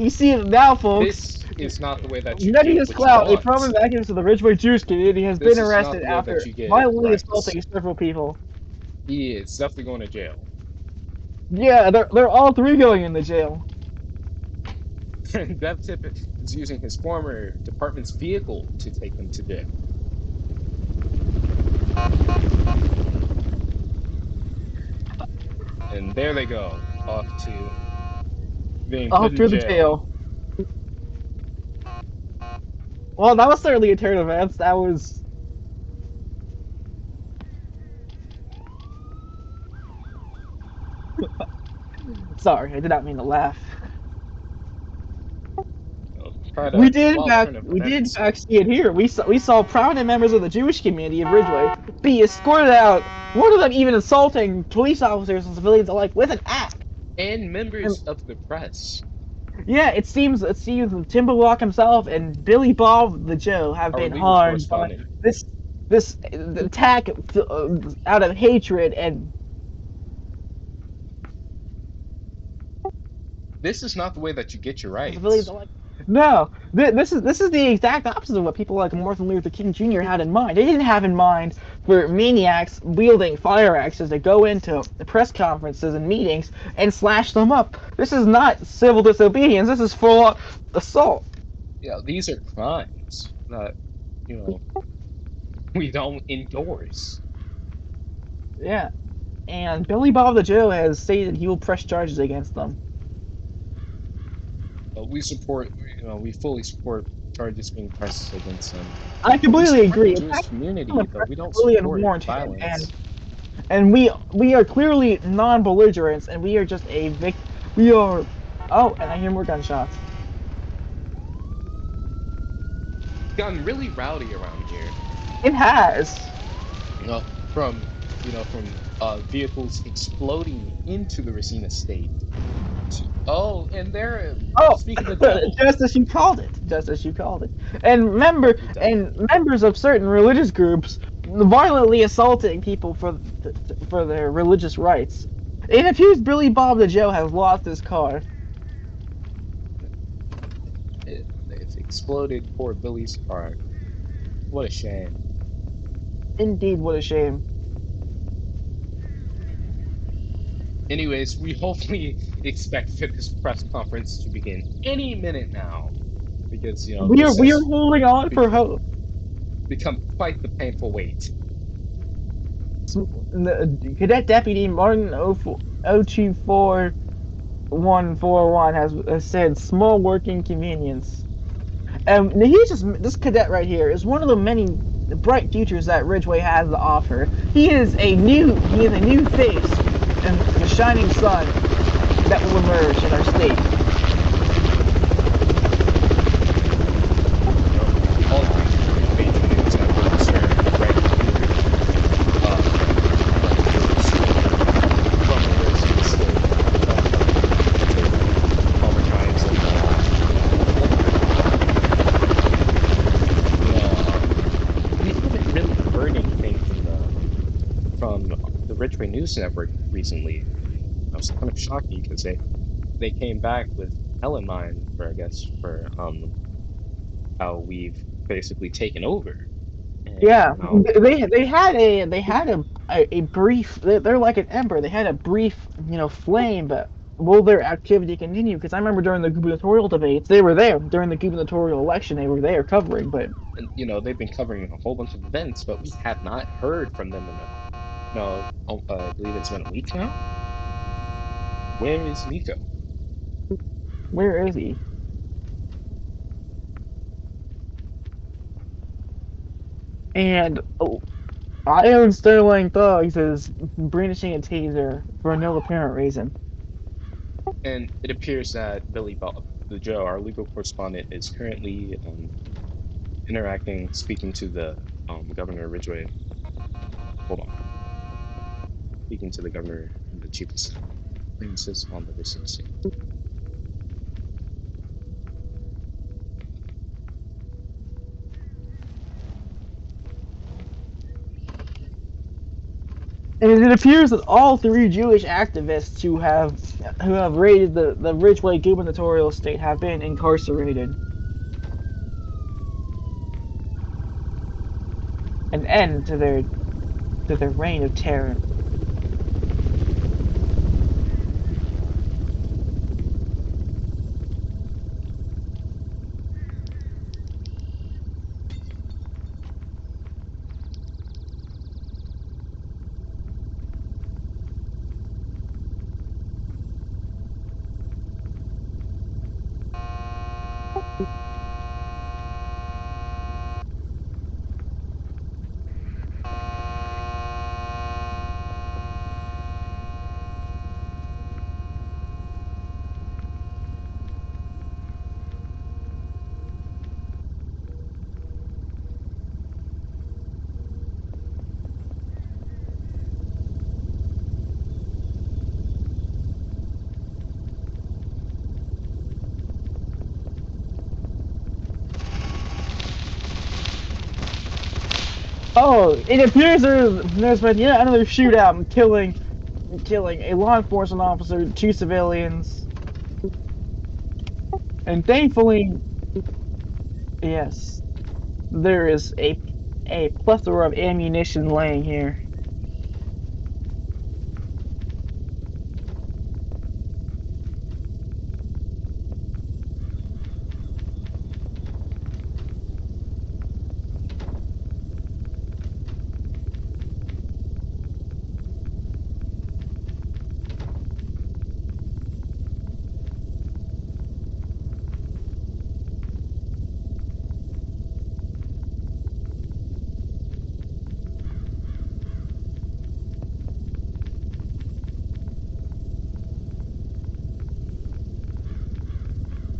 see it now, folks. This is not the way that you Nettie get his what clout, you a want. prominent activist of the Ridgeway Jewish community, has This been is not arrested the way after that you get violently rights. assaulting several people. He is definitely going to jail. Yeah, they're all three going into jail. Bev Tippett is using his former department's vehicle to take them to jail. And there they go, off to being All put in through the jail. jail. Well, that was certainly a turn of events. That was. Sorry, I did not mean to laugh. Quite We a did, in wild fact, turn of we did in events. fact see it here. We saw prominent members of the Jewish community of Ridgeway be escorted out. One of them even assaulting police officers and civilians alike with an axe. And members of the press. Yeah, it seems Timberwalk himself and Billy Bob the Joe have Our been legal harmed by correspondent. this attack out of hatred and. This is not the way that you get your Civilians rights. alike. No, this is the exact opposite of what people like Martin Luther King Jr. had in mind. They didn't have in mind for maniacs wielding fire axes to go into press conferences and meetings and slash them up. This is not civil disobedience. This is full assault. Yeah, these are crimes that, we don't endorse. Yeah, and Billy Bob the Joe has stated he will press charges against them. We fully support charges being pressed against them. I completely agree. The Jewish community, though, we don't Completely support unwarranted, violence. and we are clearly non-belligerents, and we are just we are. Oh, and I hear more gunshots. It's gotten really rowdy around here. It has. From vehicles exploding into the Racine estate. And they're speaking the devil. Just as you called it. Just as you called it. And members of certain religious groups violently assaulting people for their religious rights. It appears Billy Bob the Joe has lost his car. It's exploded poor Billy's car. What a shame. Indeed, what a shame. Anyways, we hopefully expect this press conference to begin any minute now, because we are holding on for hope. Become quite the painful wait. Cadet Deputy Martin 024141 has said small working convenience. This cadet right here is one of the many bright futures that Ridgeway has to offer. He is a new face and a shining sun that will emerge in our state. All major news from the Ridgeway News Network recently. I was kind of shocked because they came back with hell in mind for, I guess, for how we've basically taken over and Yeah, how they had a brief. They're like an ember. They had a brief, flame, but will their activity continue? Because I remember during the gubernatorial debates, they were there during the gubernatorial election. They were there covering, but and they've been covering a whole bunch of events, but we have not heard from them in a no, I believe it's been a week now. Where is Nico? where is he? And Iron Sterling Thugs is brandishing a taser for no apparent reason. And it appears that the Joe, our legal correspondent, is currently interacting, speaking to the Governor Ridgeway. Hold on, speaking to the governor and the chief of staff. Insists on the recency. And it appears that all three Jewish activists who have raided the Ridgeway gubernatorial state have been incarcerated. An end to their reign of terror. Oh, it appears there's been yet another shootout, killing a law enforcement officer, two civilians, and thankfully, yes, there is a plethora of ammunition laying here.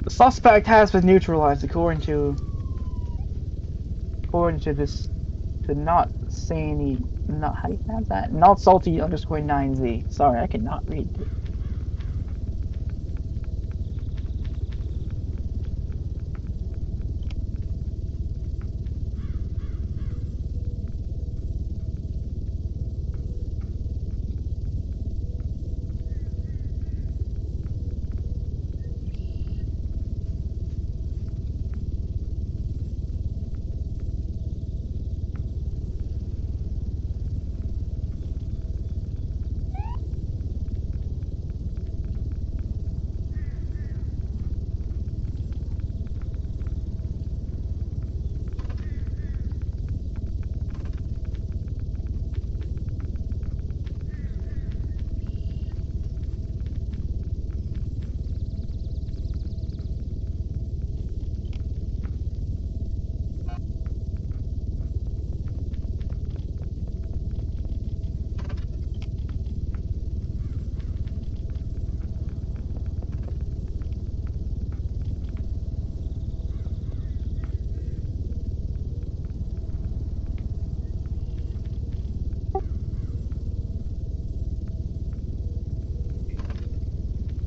The suspect has been neutralized according to this to not say any not how do you pronounce that? Not salty underscore 9Z. Sorry, I cannot read.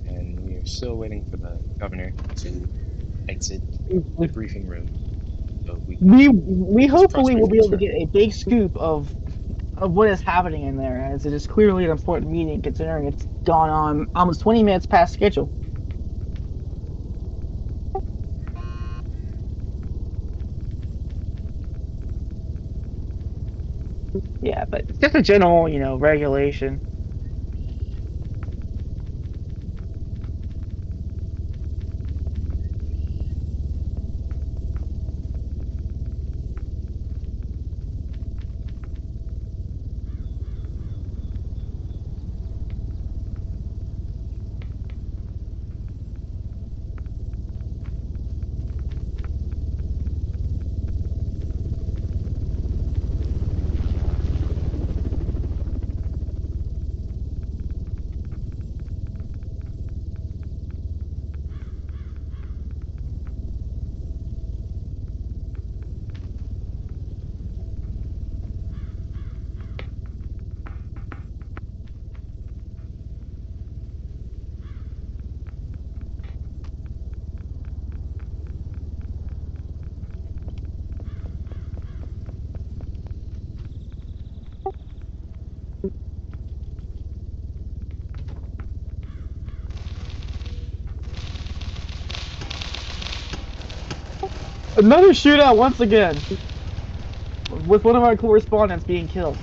And we are still waiting for the governor to exit the briefing room so we can We get this hopefully press will be briefing able to started. get a big scoop of of what is happening in there, as it is clearly an important meeting considering it's gone on almost 20 minutes past schedule. Yeah, but it's just a general, regulation. Another shootout once again, with one of our correspondents being killed.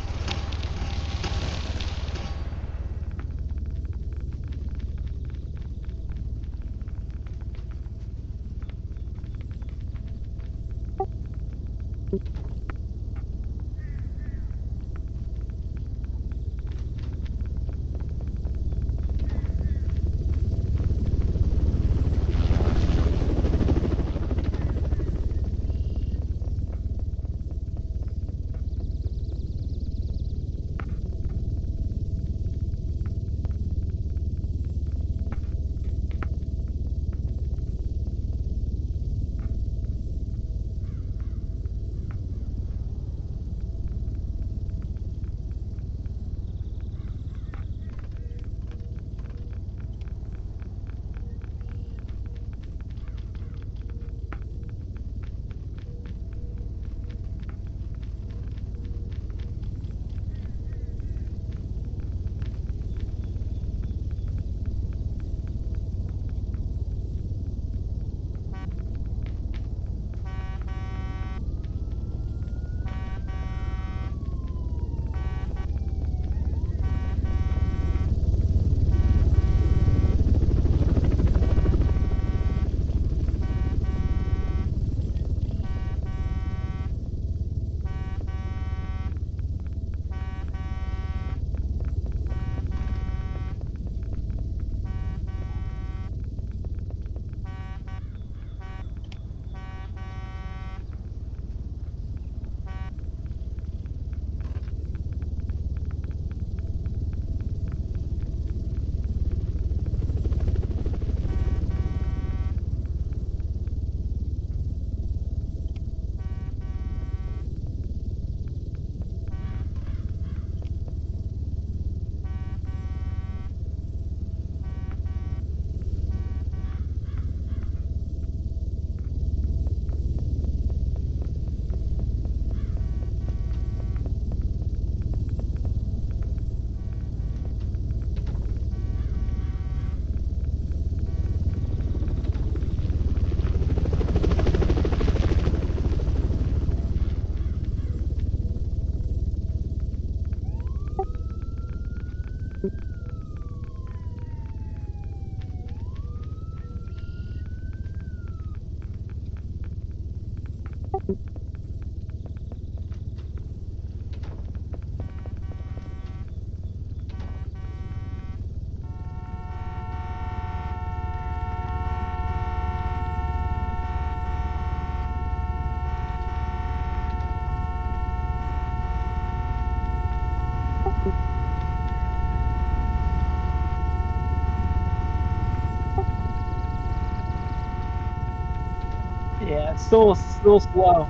Yeah, it's still slow.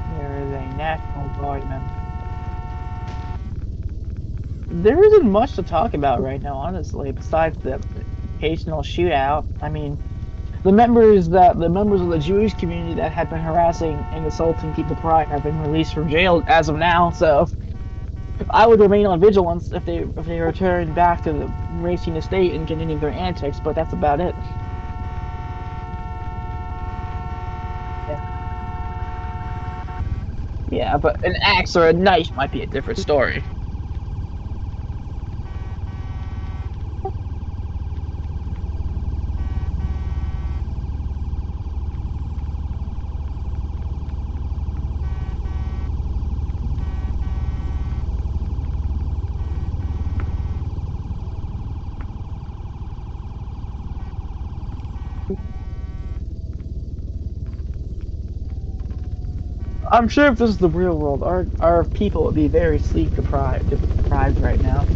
There is a National Guard member. There isn't much to talk about right now, honestly, besides the occasional shootout. I mean, the members of the Jewish community that had been harassing and assaulting people prior have been released from jail as of now. So I would remain on vigilance if they return back to the racing estate and continue their antics. But that's about it. Yeah, yeah. But an axe or a knife might be a different story. I'm sure if this is the real world, our people would be very sleep deprived right now.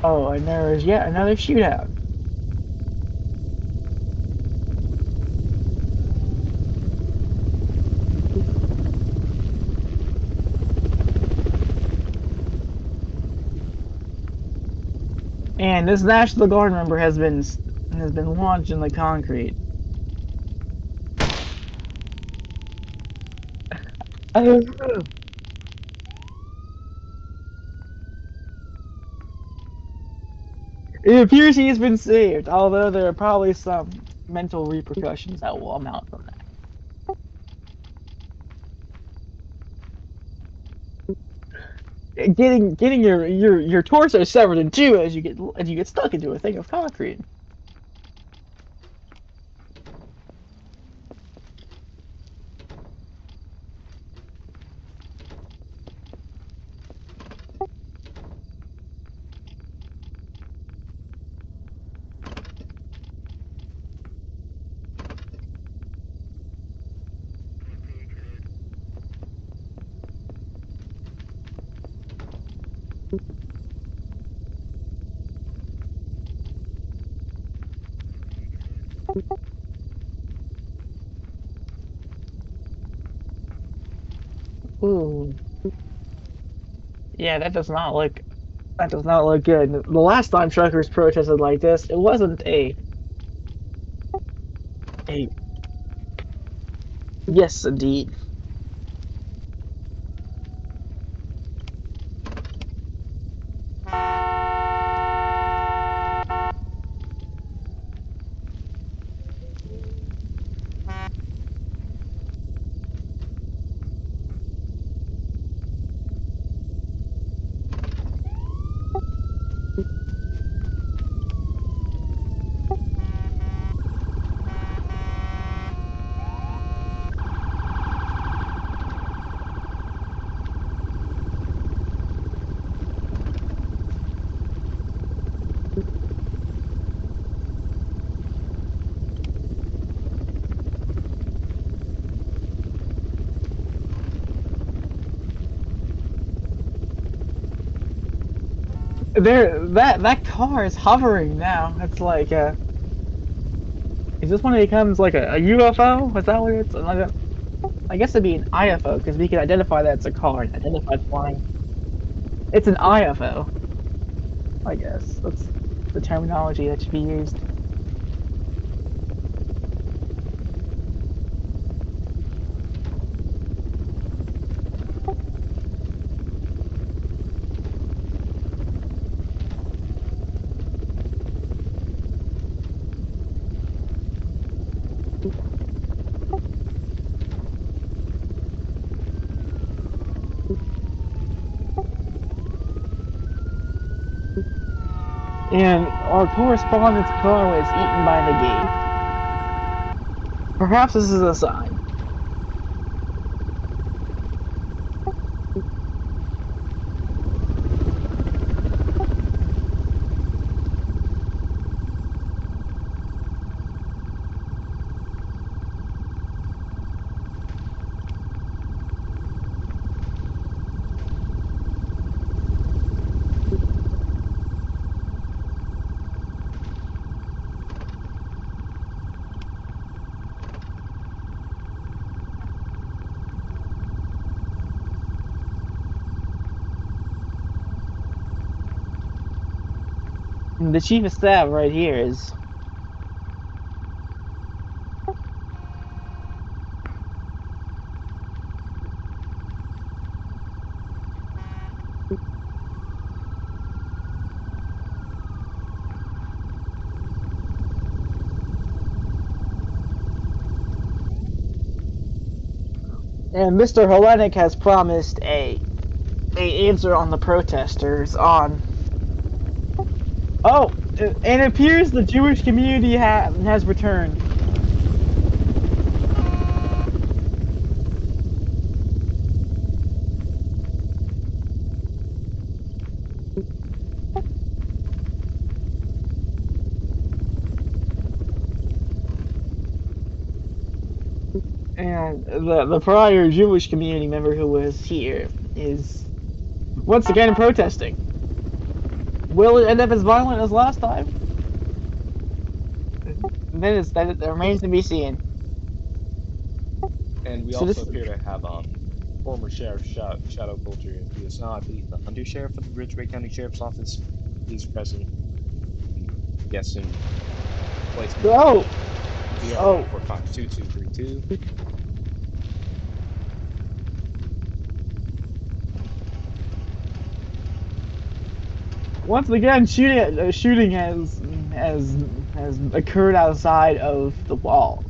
Oh, and there is yet another shootout. And this National Guard member has been launched in the concrete. It appears he has been saved, although there are probably some mental repercussions that will amount from that. Getting your torso severed in two as you get stuck into a thing of concrete. Ooh, yeah, that does not look good. The last time truckers protested like this, it wasn't a yes indeed. That car is hovering now. It's like is this when it becomes like a UFO? Is that what it's like I guess it'd be an IFO because we can identify that it's a car and identify flying. It's an IFO, I guess. That's the terminology that should be used. And our correspondent's car was eaten by the gate. Perhaps this is a sign. And the chief of staff right here is. And Mr. Hellenic has promised a answer on the protesters on. Oh, and it appears the Jewish community has returned. And the prior Jewish community member who was here is once again protesting. Will it end up as violent as last time? That remains to be seen. And we So also this, appear to have former Sheriff Shadow Culture, who is now, I believe, the Undersheriff of the Ridgeway County Sheriff's Office. He's present. I'm guessing placement oh, VR oh, 1452232. once again, shooting has occurred outside of the wall.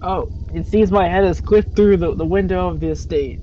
Oh, it seems my head has clipped through the window of the estate.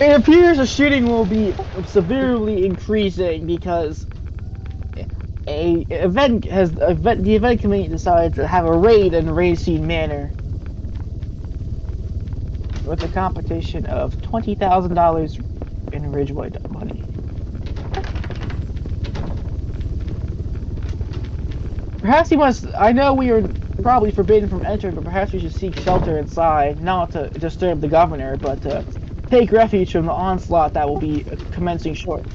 It appears the shooting will be severely increasing because the event committee decided to have a raid in Racine Manor with a competition of $20,000 in Ridgeway money. Perhaps he must. I know we are probably forbidden from entering, but perhaps we should seek shelter inside, not to disturb the governor, but to take refuge from the onslaught that will be commencing shortly.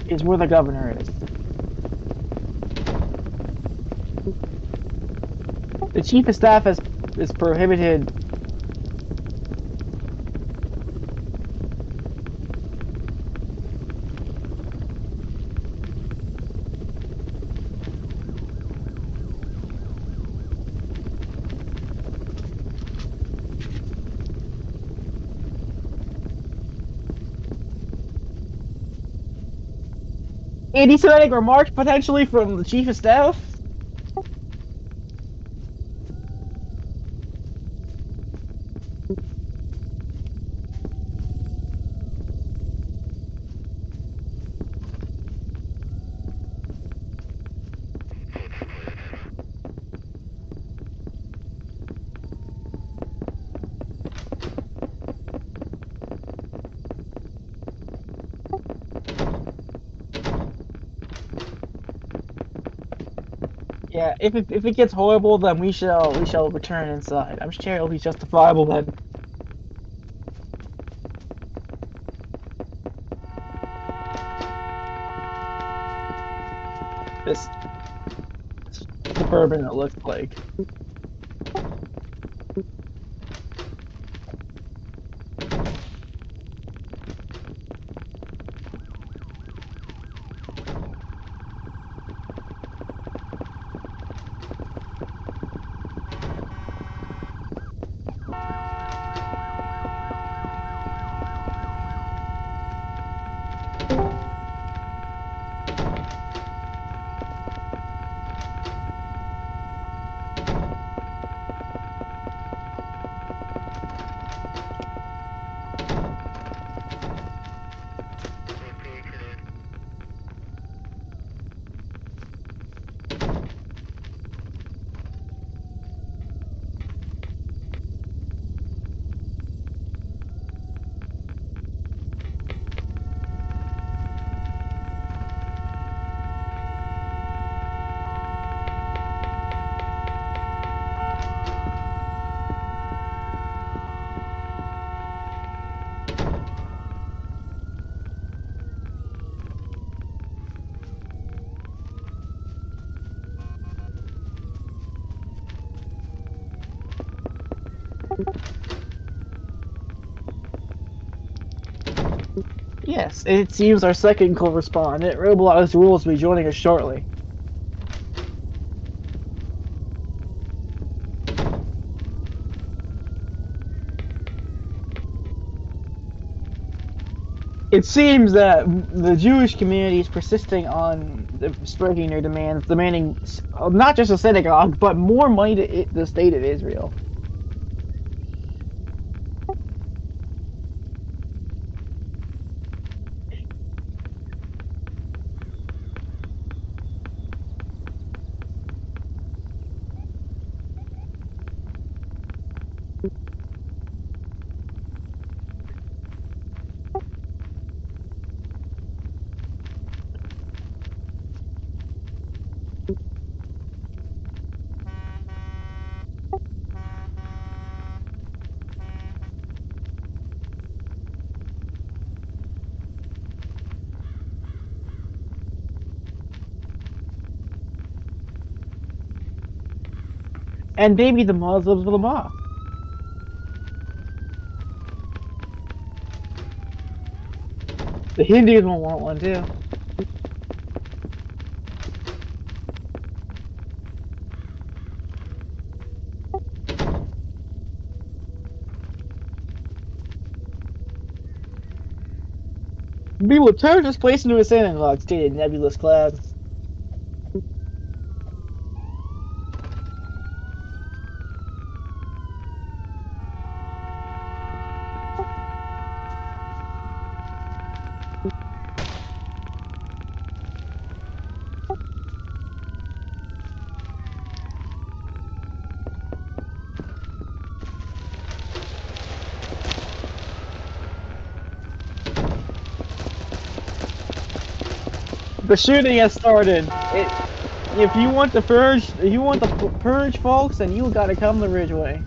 Is where the governor is. The chief of staff is prohibited. Anti-Semitic remarks potentially from the chief of staff. Yeah, if it gets horrible, then we shall return inside. I'm sure it'll be justifiable then. This suburban it looks like. Yes, it seems our second correspondent, Roblox Rules, will be joining us shortly. It seems that the Jewish community is persisting on striking their demands, demanding not just a synagogue, but more money to the state of Israel. And maybe the Muslims will mock. The Hindus will want one too. We will turn this place into a sailing log, stated Nebulous Cloud. The shooting has started. If you want the purge, folks, then you gotta come to Ridgeway.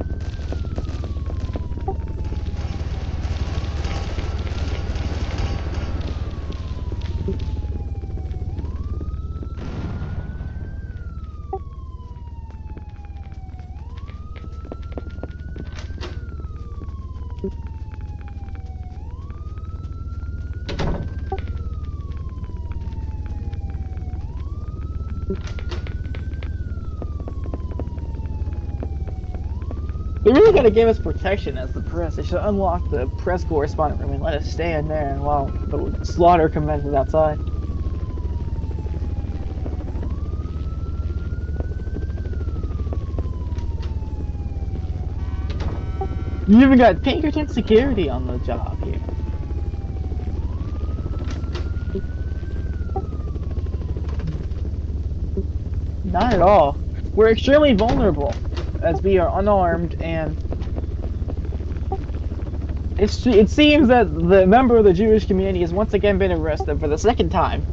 They really gotta give us protection as the press. They should unlock the press correspondent room and let us stay in there while the slaughter commences outside. You even got Pinkerton security on the job here. Not at all. We're extremely vulnerable, as we are unarmed, and it seems that the member of the Jewish community has once again been arrested for the second time.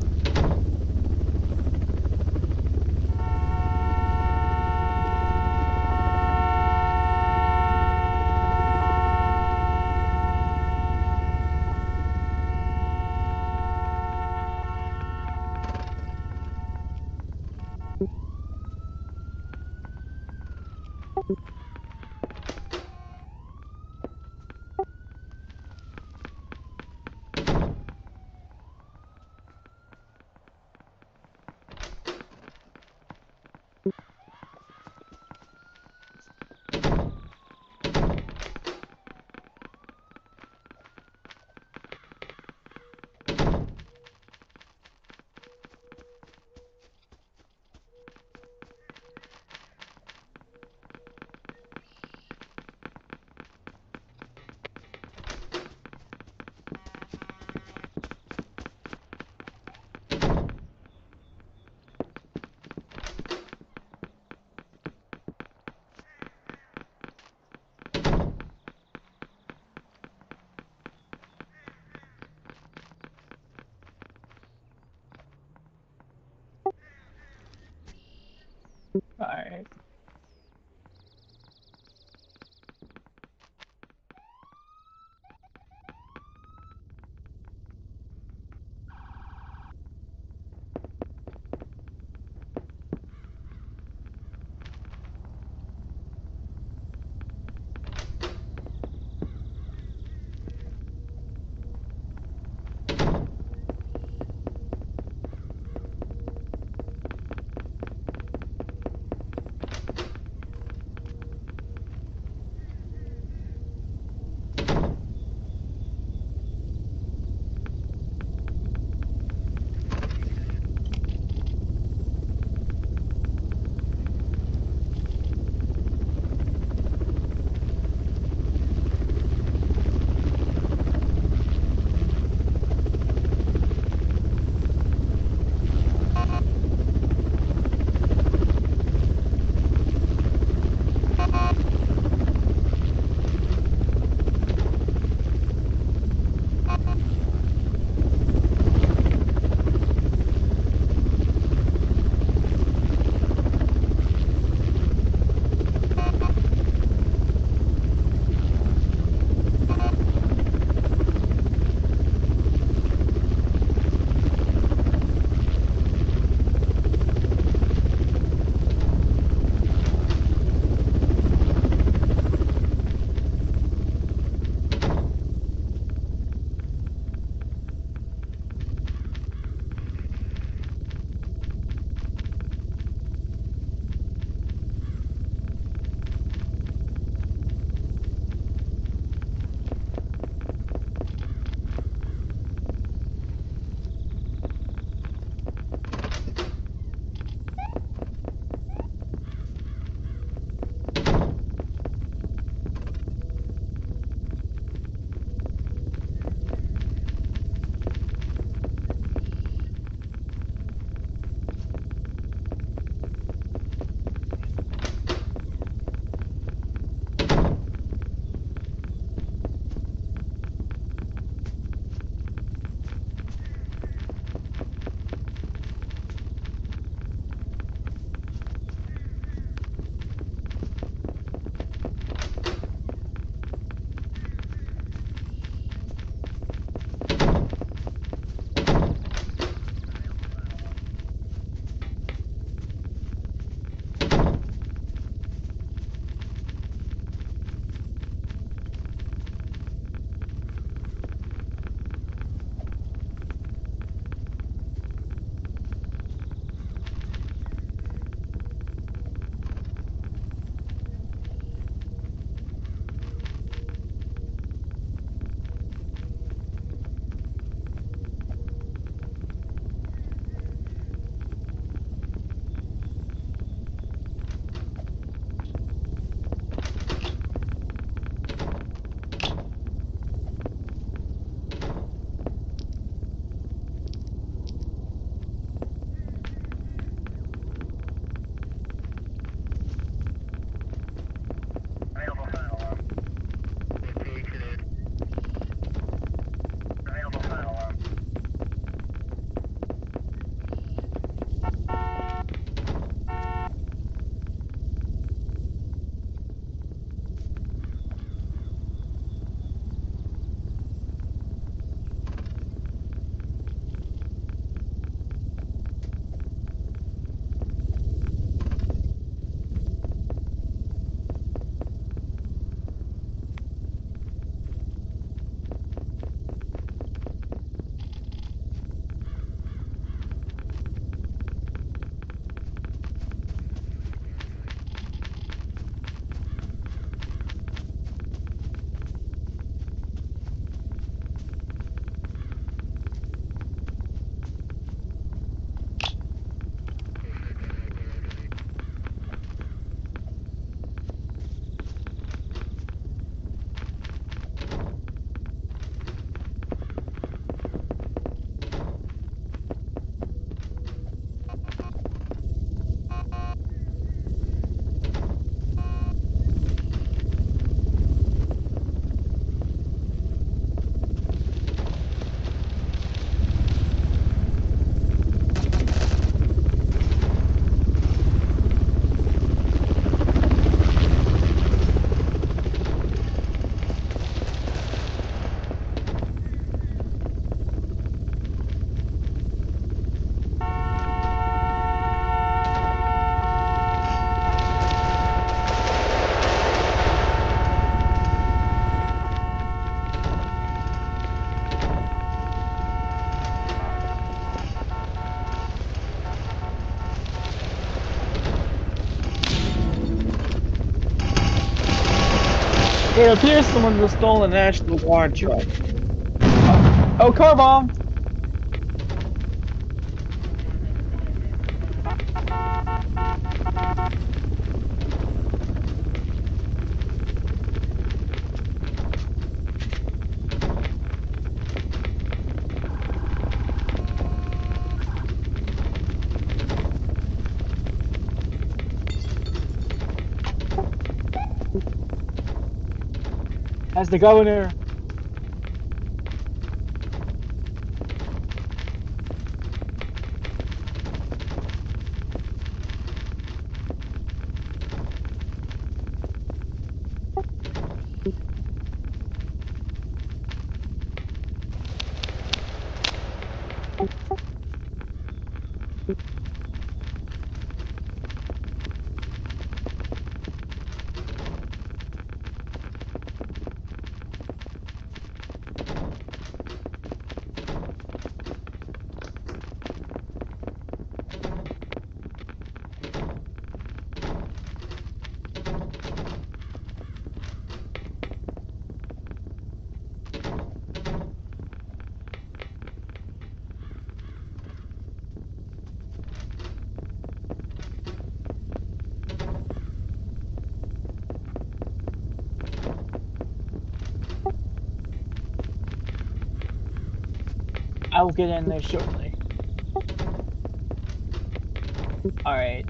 Alright. It appears someone has stolen an National Guard truck. Oh, car bomb! As the governor. I will get in there shortly. Alright.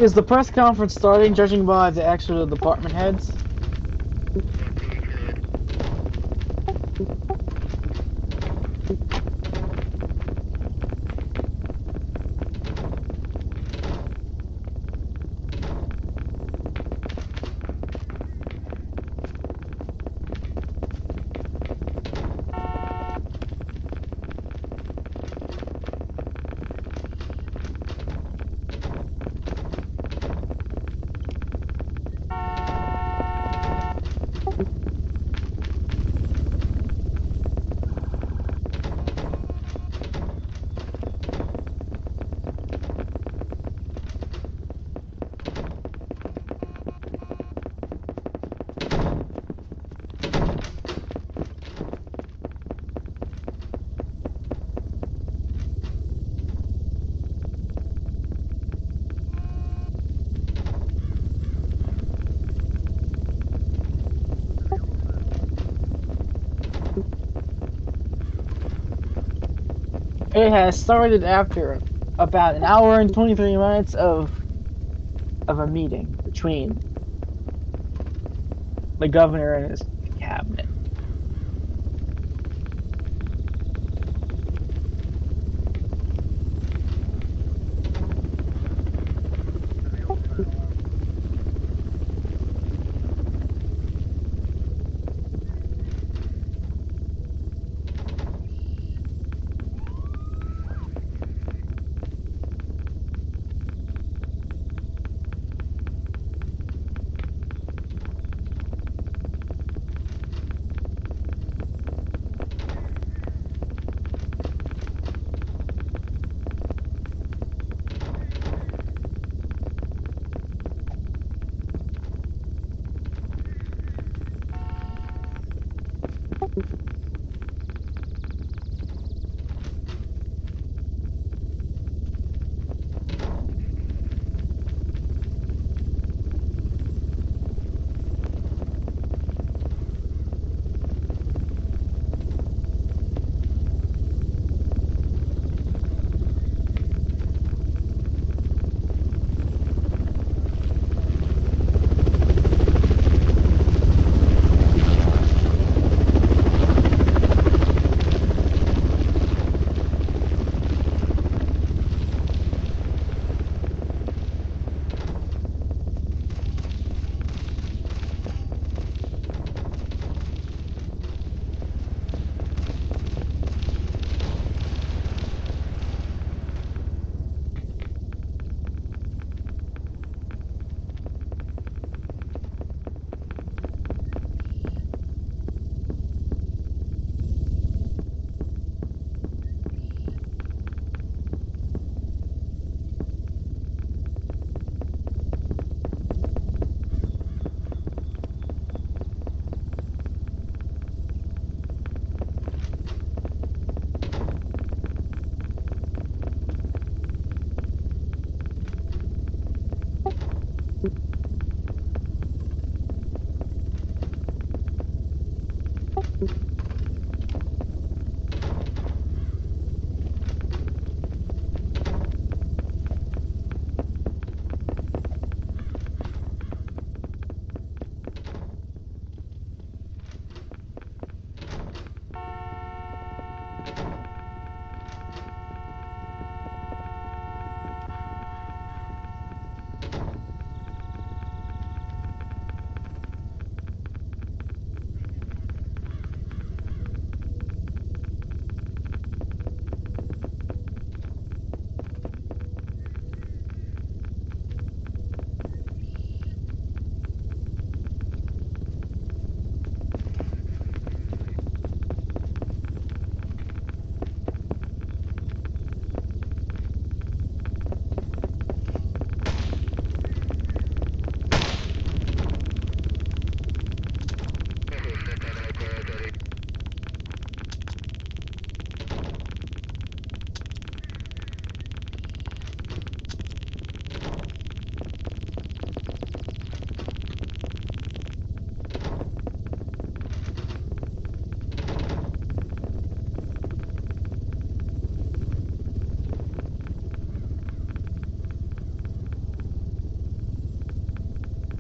Is the press conference starting, judging by the extra department heads? It has started after about an hour and 23 minutes of a meeting between the governor and his cabinet.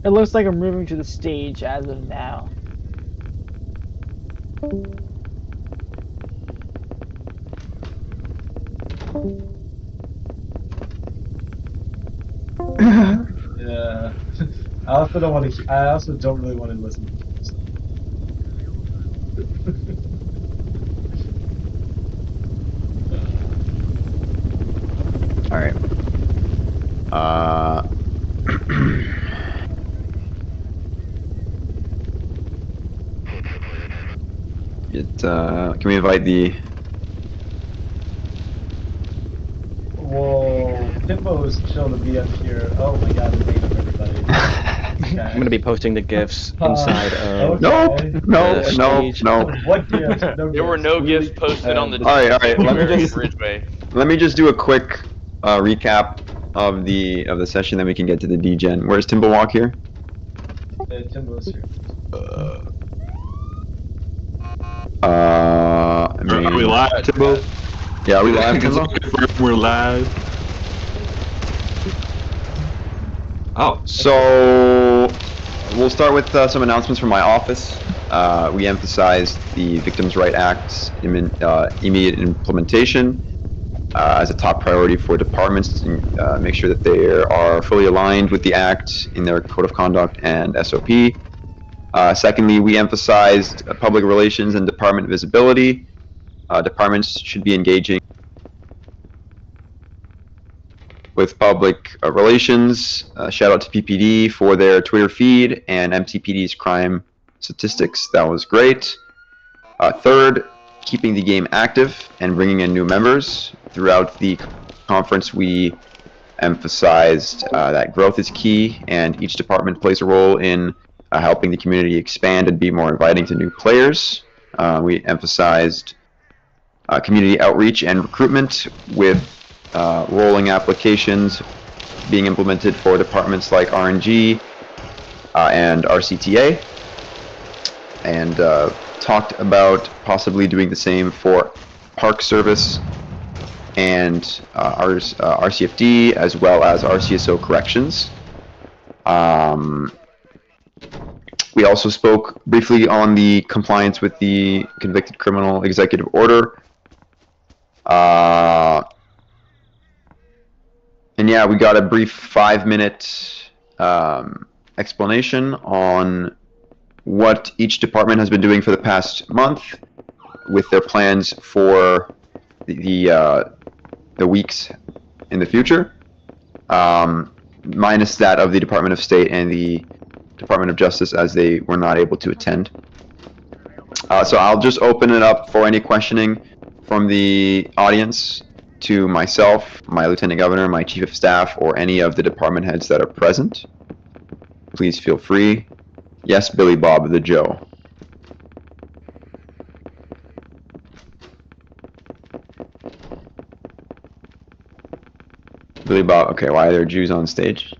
It looks like I'm moving to the stage as of now. Yeah. I also don't want to. I also don't really want to listen to this. All right. Can we invite the? Whoa, Timbo's chill to be up here. Oh my god, he's hanging up everybody. Okay. I'm gonna be posting the gifs inside of okay. Nope. stage. What gifts? No There were gifts. no gifts posted on the All right. Let me just Ridgeway. let me just do a quick recap of the session, then we can get to the degen. Where's Timberwalk here? Timbo's here. Are we live, Timbo? Yeah, are we live, Timbo? We're live. Oh, So we'll start with some announcements from my office. We emphasized the Victims' Right Act's immediate implementation as a top priority for departments to make sure that they are fully aligned with the Act in their code of conduct and SOP. Secondly, we emphasized public relations and department visibility. Departments should be engaging with public relations. Shout out to PPD for their Twitter feed and MTPD's crime statistics. That was great. Third, keeping the game active and bringing in new members. Throughout the conference, we emphasized that growth is key and each department plays a role in helping the community expand and be more inviting to new players. We emphasized community outreach and recruitment with rolling applications being implemented for departments like RNG and RCTA, and talked about possibly doing the same for Park Service and RCFD, as well as RCSO Corrections. We also spoke briefly on the compliance with the convicted criminal executive order. And yeah, we got a brief 5-minute explanation on what each department has been doing for the past month with their plans for the weeks in the future, minus that of the Department of State and the Department of Justice, as they were not able to attend. So I'll just open it up for any questioning from the audience to myself, my Lieutenant Governor, my Chief of Staff, or any of the department heads that are present. Please feel free. Yes, Billy Bob the Joe. Billy Bob, okay, why are there Jews on stage?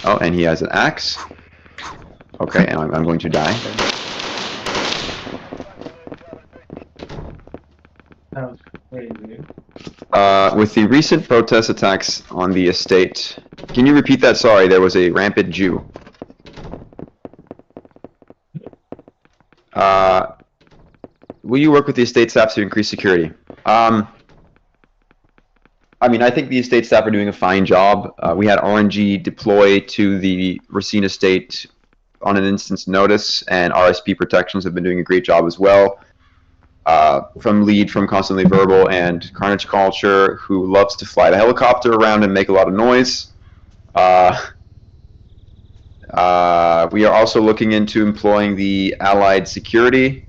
Oh, and he has an axe. Okay, and I'm going to die. That was crazy. With the recent protest attacks on the estate, can you repeat that? Sorry, there was a rampant Jew. Will you work with the estate staff to increase security? I mean, I think the estate staff are doing a fine job. We had RNG deploy to the Racine estate on an instant's notice, and RSP Protections have been doing a great job as well. From Lead from Constantly Verbal and Carnage Culture, who loves to fly the helicopter around and make a lot of noise. We are also looking into employing the Allied Security.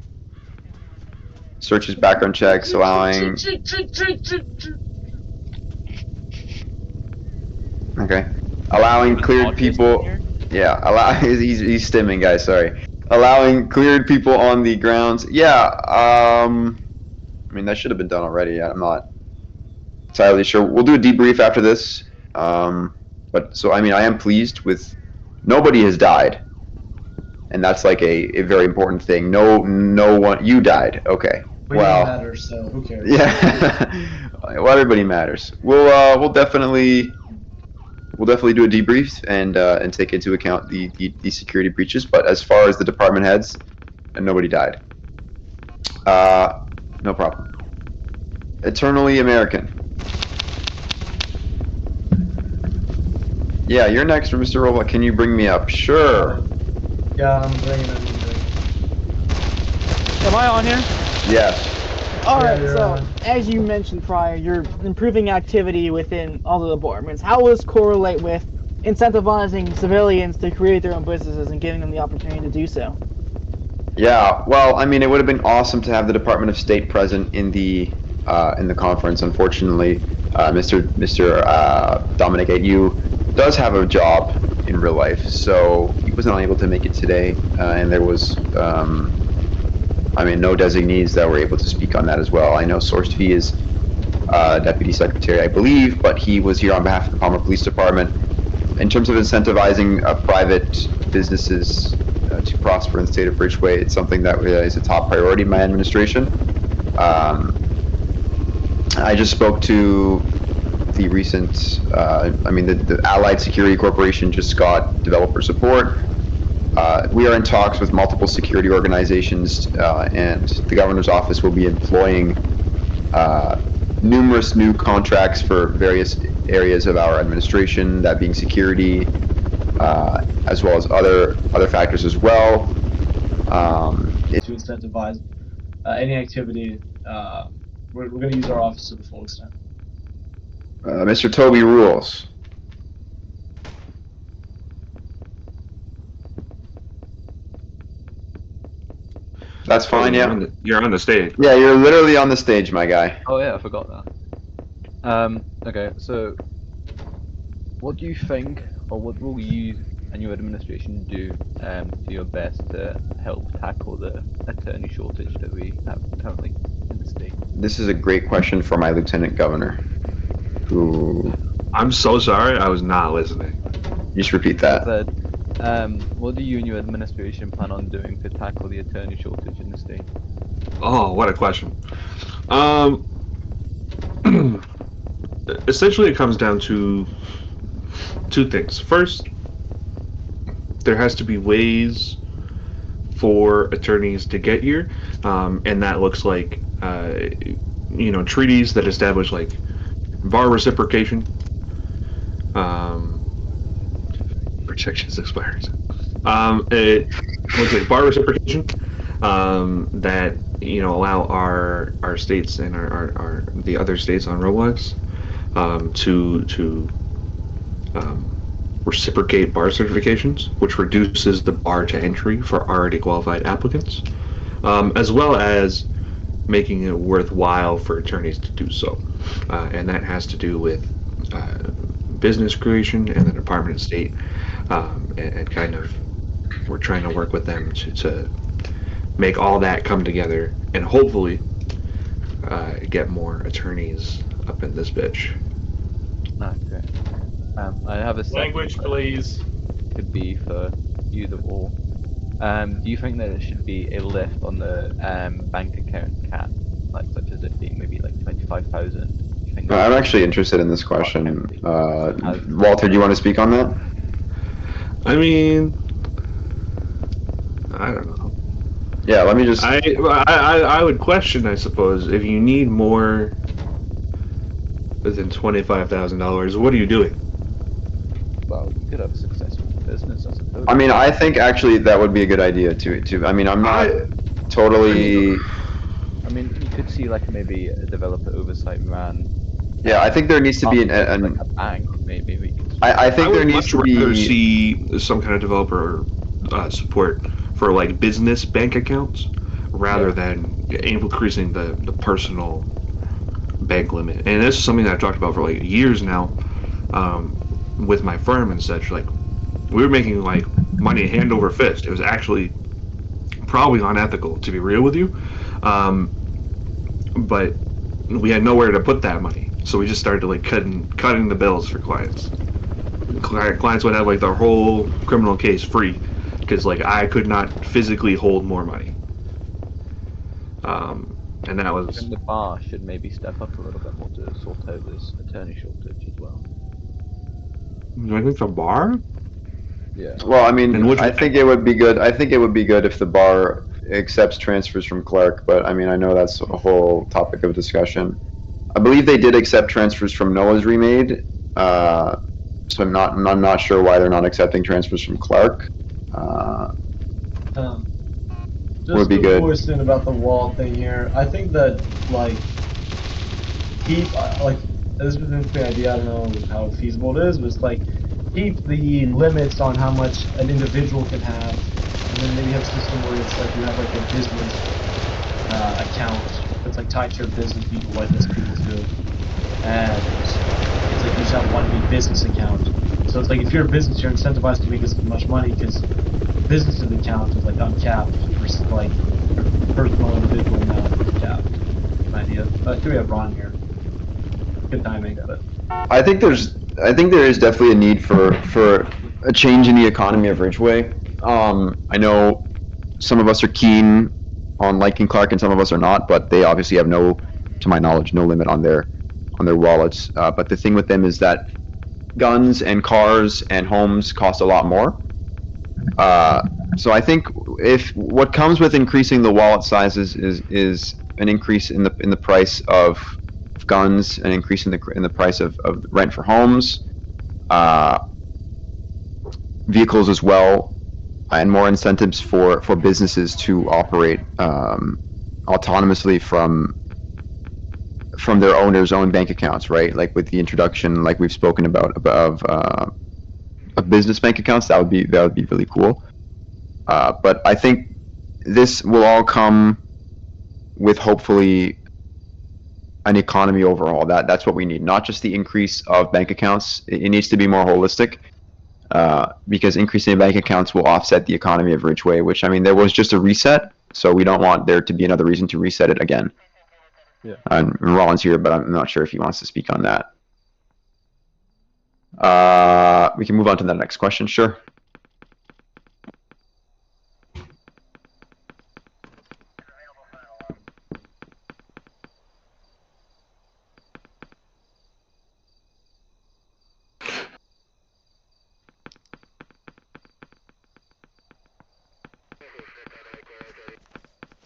Searches, background checks, allowing... Okay. Allowing cleared people... Yeah, he's stimming, guys, sorry. Allowing cleared people on the grounds. Yeah, I mean, that should have been done already. I'm not entirely sure. We'll do a debrief after this. But, so, I mean, I am pleased with... Nobody has died. And that's like a very important thing. No one... You died. Okay. We Well... don't matter, so who cares? Yeah. Well, everybody matters. We'll definitely we'll definitely do a debrief and take into account the security breaches. But as far as the department heads, nobody died. No problem. Eternally American. Yeah, you're next, Mr. Robot. Can you bring me up? Sure. Yeah, I'm bringing it. Am I on here? Yes. Alright, you're so, on. as you mentioned prior, you're improving activity within all the departments. How does this correlate with incentivizing civilians to create their own businesses and giving them the opportunity to do so? Yeah. Well, I mean, it would have been awesome to have the Department of State present in the conference. Unfortunately, Mr. Dominic AU does have a job in real life, so he was not able to make it today. And there was, no designees that were able to speak on that as well. I know Source Fee is Deputy Secretary, I believe, but he was here on behalf of the Palmer Police Department. In terms of incentivizing private businesses to prosper in the state of Ridgeway, it's something that is a top priority in my administration. I just spoke to the recent, the Allied Security Corporation just got developer support. We are in talks with multiple security organizations, and the governor's office will be employing numerous new contracts for various areas of our administration, that being security, as well as other factors as well. To incentivize any activity, we're going to use our office to the full extent. Mr. Toby rules. That's fine, yeah. You're on the stage. Yeah, you're literally on the stage, my guy. Oh yeah, I forgot that. Okay, so what do you think, or what will you and your administration do to your best to help tackle the attorney shortage that we have currently in the state? This is a great question for my lieutenant governor, who... I'm so sorry, I was not listening. You should repeat that. What do you and your administration plan on doing to tackle the attorney shortage in the state? Oh, what a question. Essentially, it comes down to two things. First, there has to be ways for attorneys to get here, and that looks like treaties that establish like bar reciprocation. Protections expires. It looks like bar reciprocation that allow our states and our the other states on Roblox to reciprocate bar certifications, which reduces the bar to entry for already qualified applicants, as well as making it worthwhile for attorneys to do so. And that has to do with business creation and the Department of State, and kind of we're trying to work with them to make all that come together and hopefully get more attorneys up in this bitch. Okay. I have a second Language, question. please. Could be for either or. Do you think that it should be a lift on the bank account cap, like such as it being maybe like 25,000? I'm actually interested in this question. Walter, do you want to speak on that? I mean, I don't know. Yeah, let me just... I would question, I suppose, if you need more than $25,000, what are you doing? Well, you could have a successful business, I suppose. I mean, I think actually that would be a good idea to I mean, I'm not totally... I mean, you could see like maybe a developer oversight man. Yeah, I think there needs to be like a bank, maybe we could. I think there needs to be... I would much rather see some kind of developer support for like business bank accounts rather than increasing the personal bank limit. And this is something that I've talked about for like years now, with my firm and such. Like, we were making like money hand over fist. It was actually probably unethical, to be real with you, but we had nowhere to put that money, so we just started like cutting the bills for clients. Clients would have like their whole criminal case free because like I could not physically hold more money, and that was... And the bar should maybe step up a little bit more to sort out this attorney shortage as well. Do I think the bar? Yeah. Well, I mean, And which I think it would be good. I think it would be good if the bar accepts transfers from Clark, but I mean, I know that's a whole topic of discussion. I believe they did accept transfers from Noah's Remade, so I'm not sure why they're not accepting transfers from Clark. Um, Would just be good. before saying about the wall thing here, I think that like keep like this is an interesting idea. I don't know how feasible it is, but it's like keep the limits on how much an individual can have, and then maybe have a system where it's like you have like a business account that's like tied to your business people, like this people do, and it's like you just have one big business account. So it's like if you're a business, you're incentivized to make as much money because business account is like uncapped versus like your personal individual amount is capped. An idea. Here we have Ron here. Good timing, but I think there is definitely a need for a change in the economy of Ridgeway. I know some of us are keen on liking Clark and some of us are not, but they obviously have to my knowledge, no limit on their wallets. But the thing with them is that guns and cars and homes cost a lot more. So I think if what comes with increasing the wallet sizes is an increase in the price of guns, an increase in the price of rent for homes, vehicles as well, and more incentives for businesses to operate autonomously from their owners' own bank accounts, right? Like with the introduction, like we've spoken about of business bank accounts, that would be really cool. But I think this will all come with hopefully an economy overhaul. That's what we need, not just the increase of bank accounts. It needs to be more holistic, because increasing bank accounts will offset the economy of Ridgeway, which, I mean, there was just a reset, so we don't want there to be another reason to reset it again. Yeah. And Rollins here, but I'm not sure if he wants to speak on that. We can move on to the next question, sure.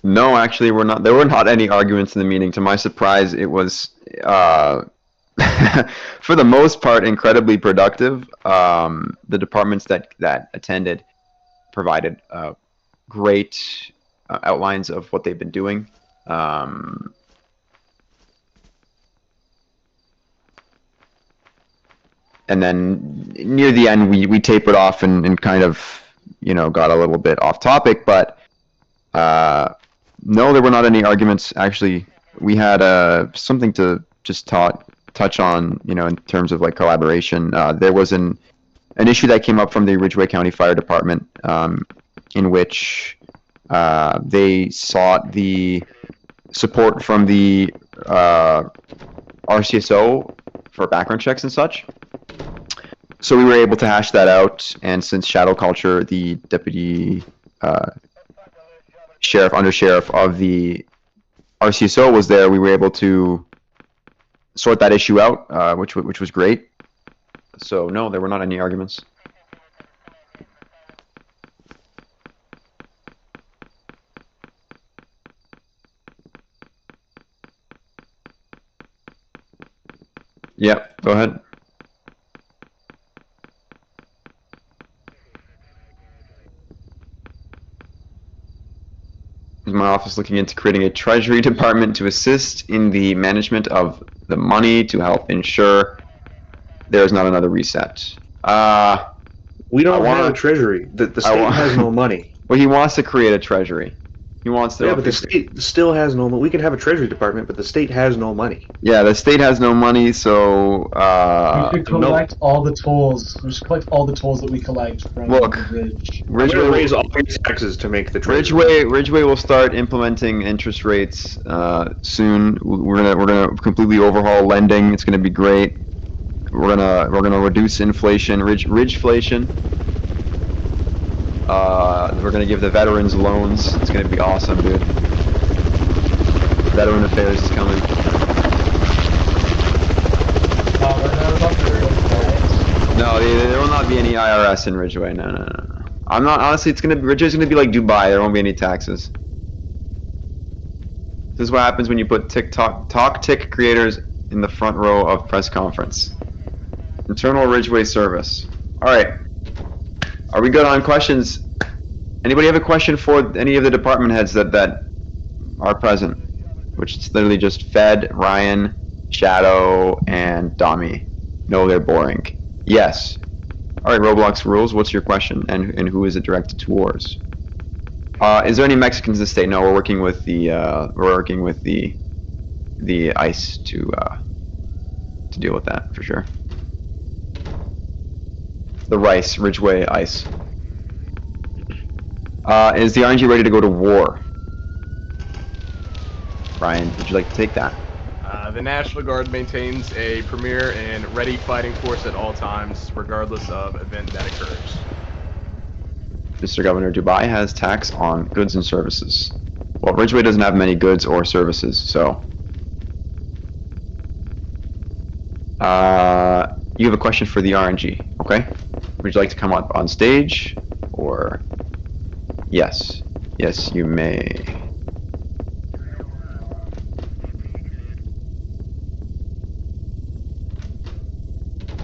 No, actually, we're not. There were not any arguments in the meeting. To my surprise, it was, for the most part, incredibly productive. The departments that attended provided great outlines of what they've been doing. And then near the end, we tapered off and kind of, got a little bit off topic, but no, there were not any arguments. Actually, we had something to just touch on, in terms of like collaboration. There was an issue that came up from the Ridgeway County Fire Department, in which they sought the support from the RCSO for background checks and such. So we were able to hash that out, and since Shadow Culture, the deputy undersheriff of the RCSO, was there, we were able to sort that issue out, which was great. So no, there were not any arguments. Yeah, go ahead. My office looking into creating a treasury department to assist in the management of the money to help ensure there is not another reset. We don't have a treasury. The state has no money. Well, he wants to create a treasury. He wants to. Yeah, but the state still has no money. We can have a treasury department, but the state has no money. Yeah, the state has no money, so we should collect all the tolls. We should collect all the tolls that we collect from the bridge. Ridgeway will raise all these taxes to make the treasury. Ridgeway will start implementing interest rates soon. We're gonna completely overhaul lending. It's gonna be great. We're gonna reduce inflation, ridgeflation. We're gonna give the veterans loans. It's gonna be awesome, dude. Veteran Affairs is coming. No, be any IRS in Ridgeway. No. I'm not. Honestly, Ridgeway's gonna be like Dubai. There won't be any taxes. This is what happens when you put TikTok creators in the front row of press conference. Internal Ridgeway service. All right. Are we good on questions? Anybody have a question for any of the department heads that are present? Which is literally just Fed, Ryan, Shadow, and Dami. No, they're boring. Yes. All right, Roblox rules. What's your question, and who is it directed towards? Is there any Mexicans in the state? No, we're working with the ICE to deal with that for sure. The Ridgeway ICE. Is the RNG ready to go to war? Ryan, would you like to take that? The National Guard maintains a premier and ready fighting force at all times, regardless of event that occurs. Mr. Governor, Dubai has tax on goods and services. Well, Ridgeway doesn't have many goods or services, so... you have a question for the RNG, okay? Would you like to come up on stage, or... Yes. Yes, you may.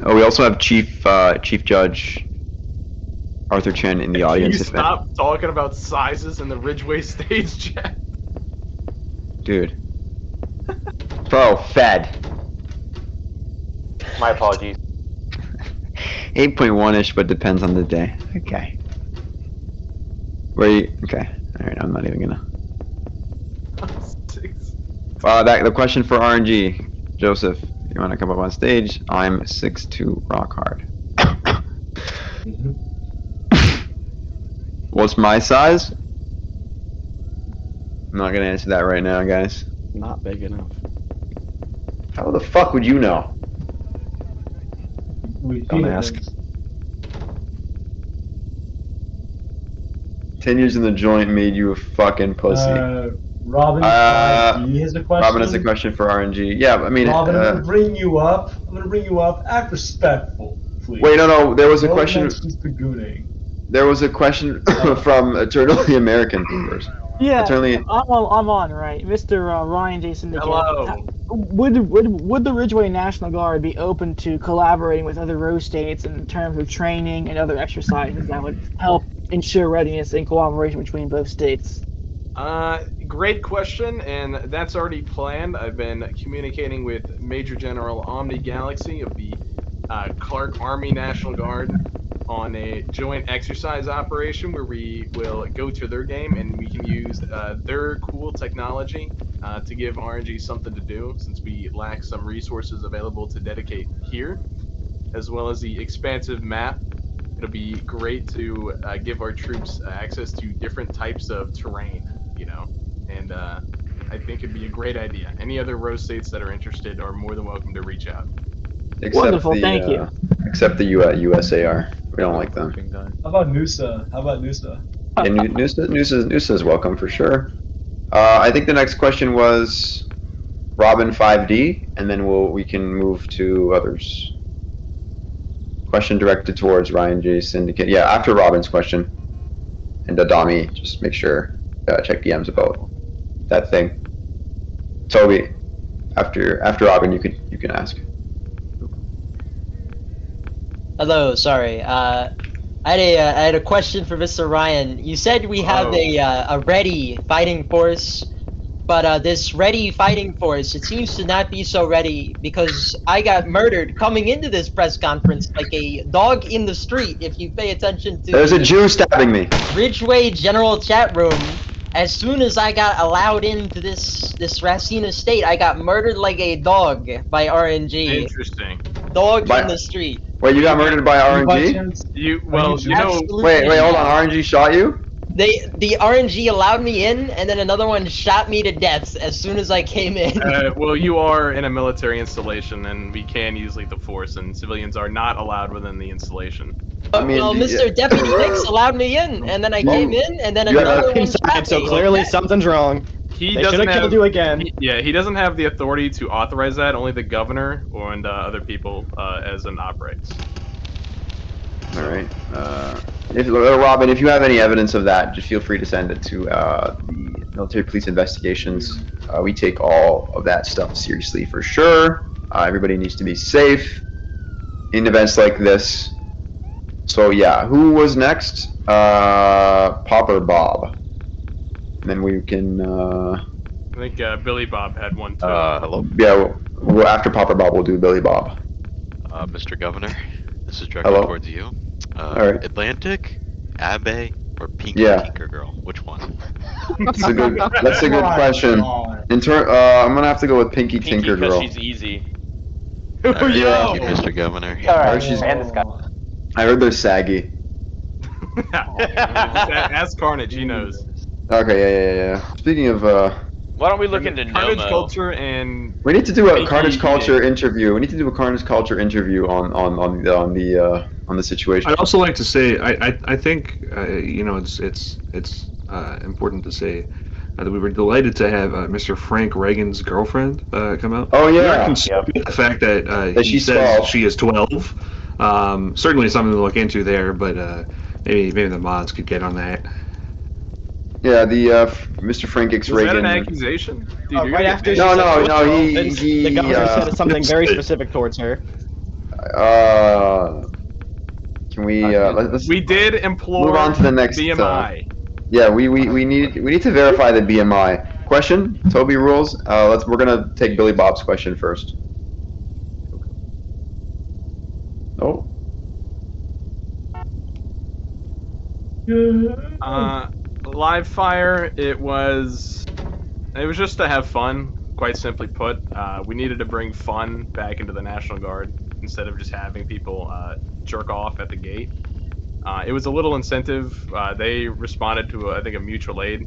Oh, we also have Chief Judge Arthur Chen in the audience. Can you stop talking about sizes in the Ridgeway stage chat? Dude. Bro, Fed. My apologies. 8.1-ish, but depends on the day. Okay. Okay. Alright, I'm not even gonna... the question for RNG. Joseph, you wanna come up on stage? I'm 6'2", rock hard. What's my size? I'm not gonna answer that right now, guys. Not big enough. How the fuck would you know? Don't ask. 10 years in the joint made you a fucking pussy. Robin has a question. Robin has a question for RNG. Yeah, I mean... Robin, I'm gonna bring you up. Act respectful, please. Wait, no, there was a question... There was a question from Eternally American first. Yeah, Eternally... I'm on, right? Mr. Ryan Jason. Hello. Would the Ridgeway National Guard be open to collaborating with other row states in terms of training and other exercises that would help ensure readiness and cooperation between both states? Great question, and that's already planned. I've been communicating with Major General Omni Galaxy of the Clark Army National Guard on a joint exercise operation where we will go to their game and we can use their cool technology to give RNG something to do, since we lack some resources available to dedicate here, as well as the expansive map. It'll be great to give our troops access to different types of terrain, you know, and I think it'd be a great idea. Any other row states that are interested are more than welcome to reach out. Wonderful, thank you. Except the USAR. We don't like them. How about Noosa? Yeah, Noosa is welcome for sure. I think the next question was Robin 5D, and then we can move to others. Question directed towards Ryan J. Syndicate. Yeah, after Robin's question. And Adami, just make sure, check DMs about that thing. Toby, after Robin, you can ask. Hello, sorry. I had a question for Mr. Ryan. You said we have a ready fighting force, but this ready fighting force, it seems to not be so ready because I got murdered coming into this press conference like a dog in the street. If you pay attention to there's a Jew stabbing me. Ridgeway general chat room. As soon as I got allowed into this Racine estate, I got murdered like a dog by RNG. Interesting. Dog in the street. Wait, you got murdered by RNG? Wait, hold on. RNG shot you? The RNG allowed me in, and then another one shot me to death as soon as I came in. Well, you are in a military installation, and we can use lethal force, and civilians are not allowed within the installation. I mean, well, Mr. Deputy Nix allowed me in, and then I came in, and then another one shot me. So clearly something's wrong. He they doesn't have, killed you again. He doesn't have the authority to authorize that. Only the governor and other people as an operates. All right. Robin, if you have any evidence of that, just feel free to send it to the military police investigations. We take all of that stuff seriously for sure. Everybody needs to be safe in events like this. So yeah, who was next? Popper Bob. And then we can. I think Billy Bob had one too. Hello? Yeah, well, after Popper Bob, we'll do Billy Bob. Mr. Governor, this is directed Hello? towards you. Alright. Atlantic, Abe, or Pinky Yeah. Tinker Girl? Which one? That's a good question. I'm gonna have to go with Pinky Tinker Girl. She's easy. Alright, Yeah. thank you, Mr. Governor. Alright, I heard they're saggy. Ask Carnage, he knows. Okay, yeah. Speaking of, Why don't we look into Carnage Nomo? culture and we need to do a Pinky Carnage Culture eating. interview. We need to do a Carnage Culture interview on the situation. I'd also like to say, I think you know, it's important to say that we were delighted to have Mr. Frank Reagan's girlfriend come out. Oh We are yeah. concerned with the fact that, That he she's says 12. she is 12. Certainly something to look into there, but maybe the mods could get on that. Yeah, the Mr. Frank X Was that Reagan. an accusation? Dude, you're Right gonna after get she No, said no, Vince, he the governor said something very specific towards her. Can we let's We did implore move on to the next BMI. Yeah, we need to verify the BMI. Question, Toby rules. We're gonna take Billy Bob's question first. Oh. Live fire. It was just to have fun. Quite simply put, we needed to bring fun back into the National Guard instead of just having people jerk off at the gate. It was a little incentive. They responded to, I think, a mutual aid,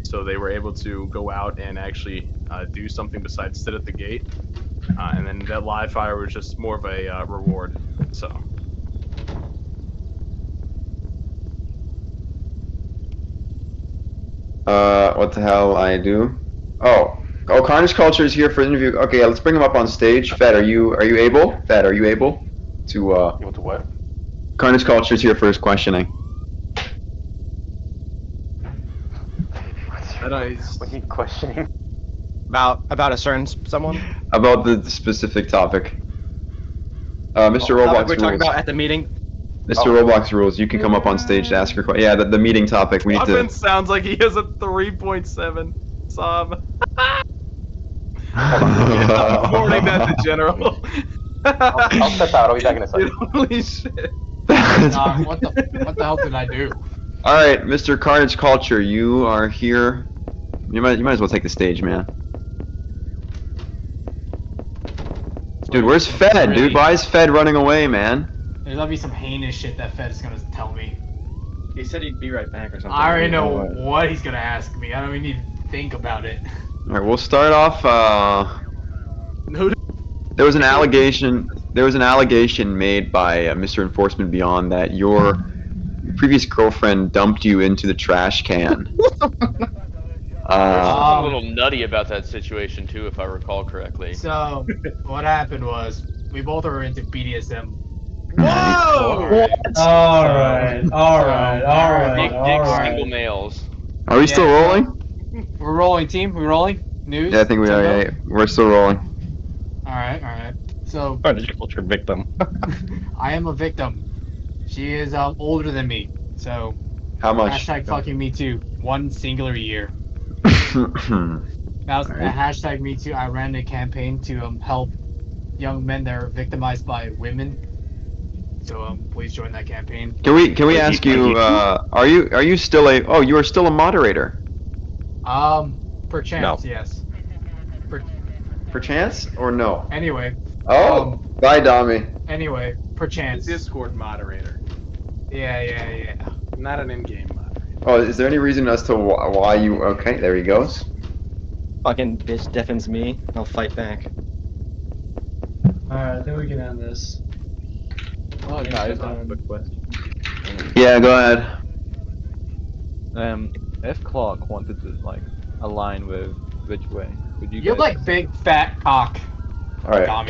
so they were able to go out and actually do something besides sit at the gate. And then that live fire was just more of a reward. So. What the hell I do? Oh, Carnage Culture is here for the interview. Okay, yeah, let's bring him up on stage. Fed, are you able? Fed, are you able to? Able to what? Carnage Culture is here for his questioning. What are you questioning? About a certain someone? About the specific topic. Mr. Topic Roblox we're talking rules. about at the meeting. Mr. Roblox rules. You can come up on stage to ask your question. Yeah, the meeting topic. We need Robin to. sounds like he has a 3.7 sob. Forwarding that to General. I'll step out. I'll be back in a second. Holy shit. What the hell did I do? All right, Mr. Carnage Culture, you are here. You might as well take the stage, man. Dude, where's Fed, dude? Why is Fed running away, man? There's gonna be some heinous shit that Fed is gonna tell me. He said he'd be right back or something. I already know what he's gonna ask me. I don't even need to think about it. All right, we'll start off. There was an allegation. There was an allegation made by Mr. Enforcement Beyond that your previous girlfriend dumped you into the trash can. a little nutty about that situation too, if I recall correctly. So, what happened was, we both were into BDSM. Whoa! Alright. Big single males. Are we still rolling? We're rolling, team. We're rolling. News. Yeah, I think we are. Yeah, we're still rolling. Alright. So, Carnage Culture victim. I am a victim. She is older than me. So, How much? hashtag fucking me too. 1 singular year. That was hashtag me too. I ran a campaign to help young men that are victimized by women. So please join that campaign. Can we ask you? Are you still a? Oh, you are still a moderator. Perchance, No. yes. Perchance or no? Anyway. Oh, bye, Dami. Anyway, perchance. Discord moderator. Yeah. Not an in-game moderator. Oh, is there any reason as to why you? Okay, there he goes. Fucking bitch deafens me. I'll fight back. Alright, I think we can end this. Oh, guys, I have a question. Yeah, go ahead. If Clark wanted to like align with Ridgeway, would you? You have guys... like big fat cock. All right, Dami.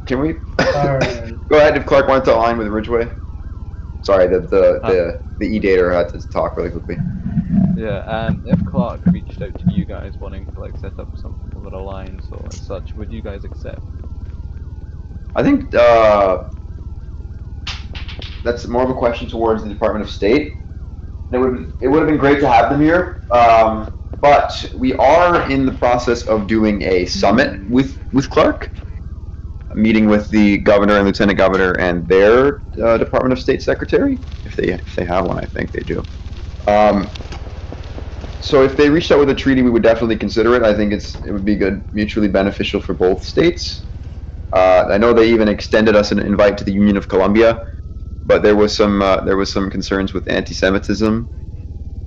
can we? Alright. Go ahead. If Clark wanted to align with Ridgeway. Sorry, the e-dater had to talk really quickly. Yeah, if Clark reached out to you guys wanting to like set up some sort of alliance or such, would you guys accept? I think that's more of a question towards the Department of State. It would have been great to have them here, but we are in the process of doing a summit with Clark, a meeting with the governor and lieutenant governor and their Department of State secretary, if they have one. I think they do. So if they reached out with a treaty, we would definitely consider it. I think it would be good, mutually beneficial for both states. I know they even extended us an invite to the Union of Colombia, but there was some concerns with anti-Semitism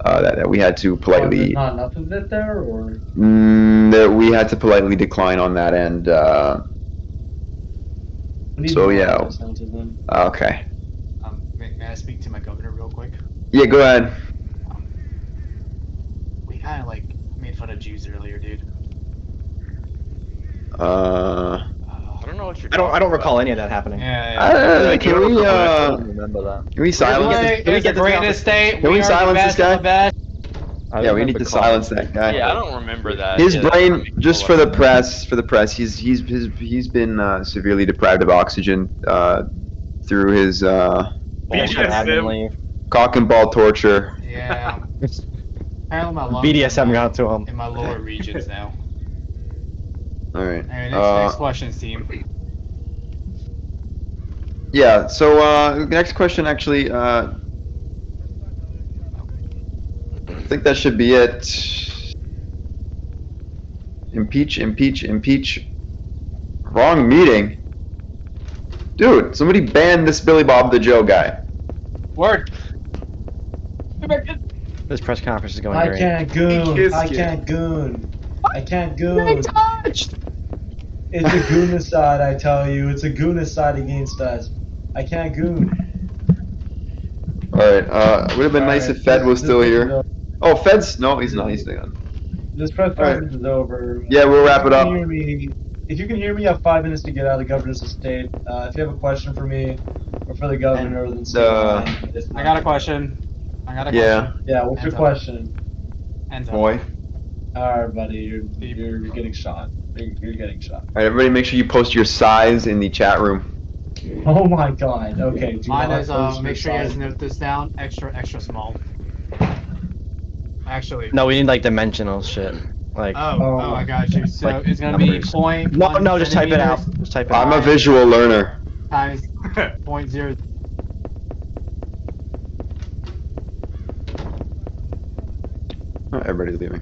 that we had to politely. There's not enough of it there, or that we had to politely decline on that end. So yeah. Okay. May I speak to my governor real quick? Yeah, go ahead. We kind of like made fun of Jews earlier, dude. I don't know what you're. I don't recall any of that happening. Can we remember that? Can we silence? It's the greatest state. Can we silence this guy? I Yeah, we need to silence that guy. Yeah, I don't remember that. His Yeah, brain, just for the press, he's been severely deprived of oxygen through his cock and ball torture. Yeah. Apparently my lungs BDSM got to him. in my lower regions now. All right. Alright, next questions, team. Yeah. So next question, actually. I think that should be it. Impeach, impeach, impeach. Wrong meeting. Dude, somebody ban this Billy Bob the Joe guy. Word. This press conference is going I great. can't goon. I can't goon. I can't goon. Touched. It's a goonicide, I tell you. It's a goonicide against us. I can't goon. Alright, would have been nice if Fed was still here. Oh, Fed's... No, he's not. He's gone. This press conference is over. Yeah, we'll wrap it up. If you can hear me, you have 5 minutes to get out of the governor's estate. If you have a question for me or for the governor, then say I got a question. Yeah. Yeah, what's your question? Boy. Alright, buddy, you're getting shot. You're getting shot. Alright, everybody make sure you post your size in the chat room. Oh my god, okay. Mine is, make sure you guys note this down. Extra small. Actually. No, we need like dimensional shit. Like. Oh, I got you. So like it's gonna numbers. be point. No, just type it out. Just type it out. I'm a visual learner. Times 0.0. Oh, everybody's leaving.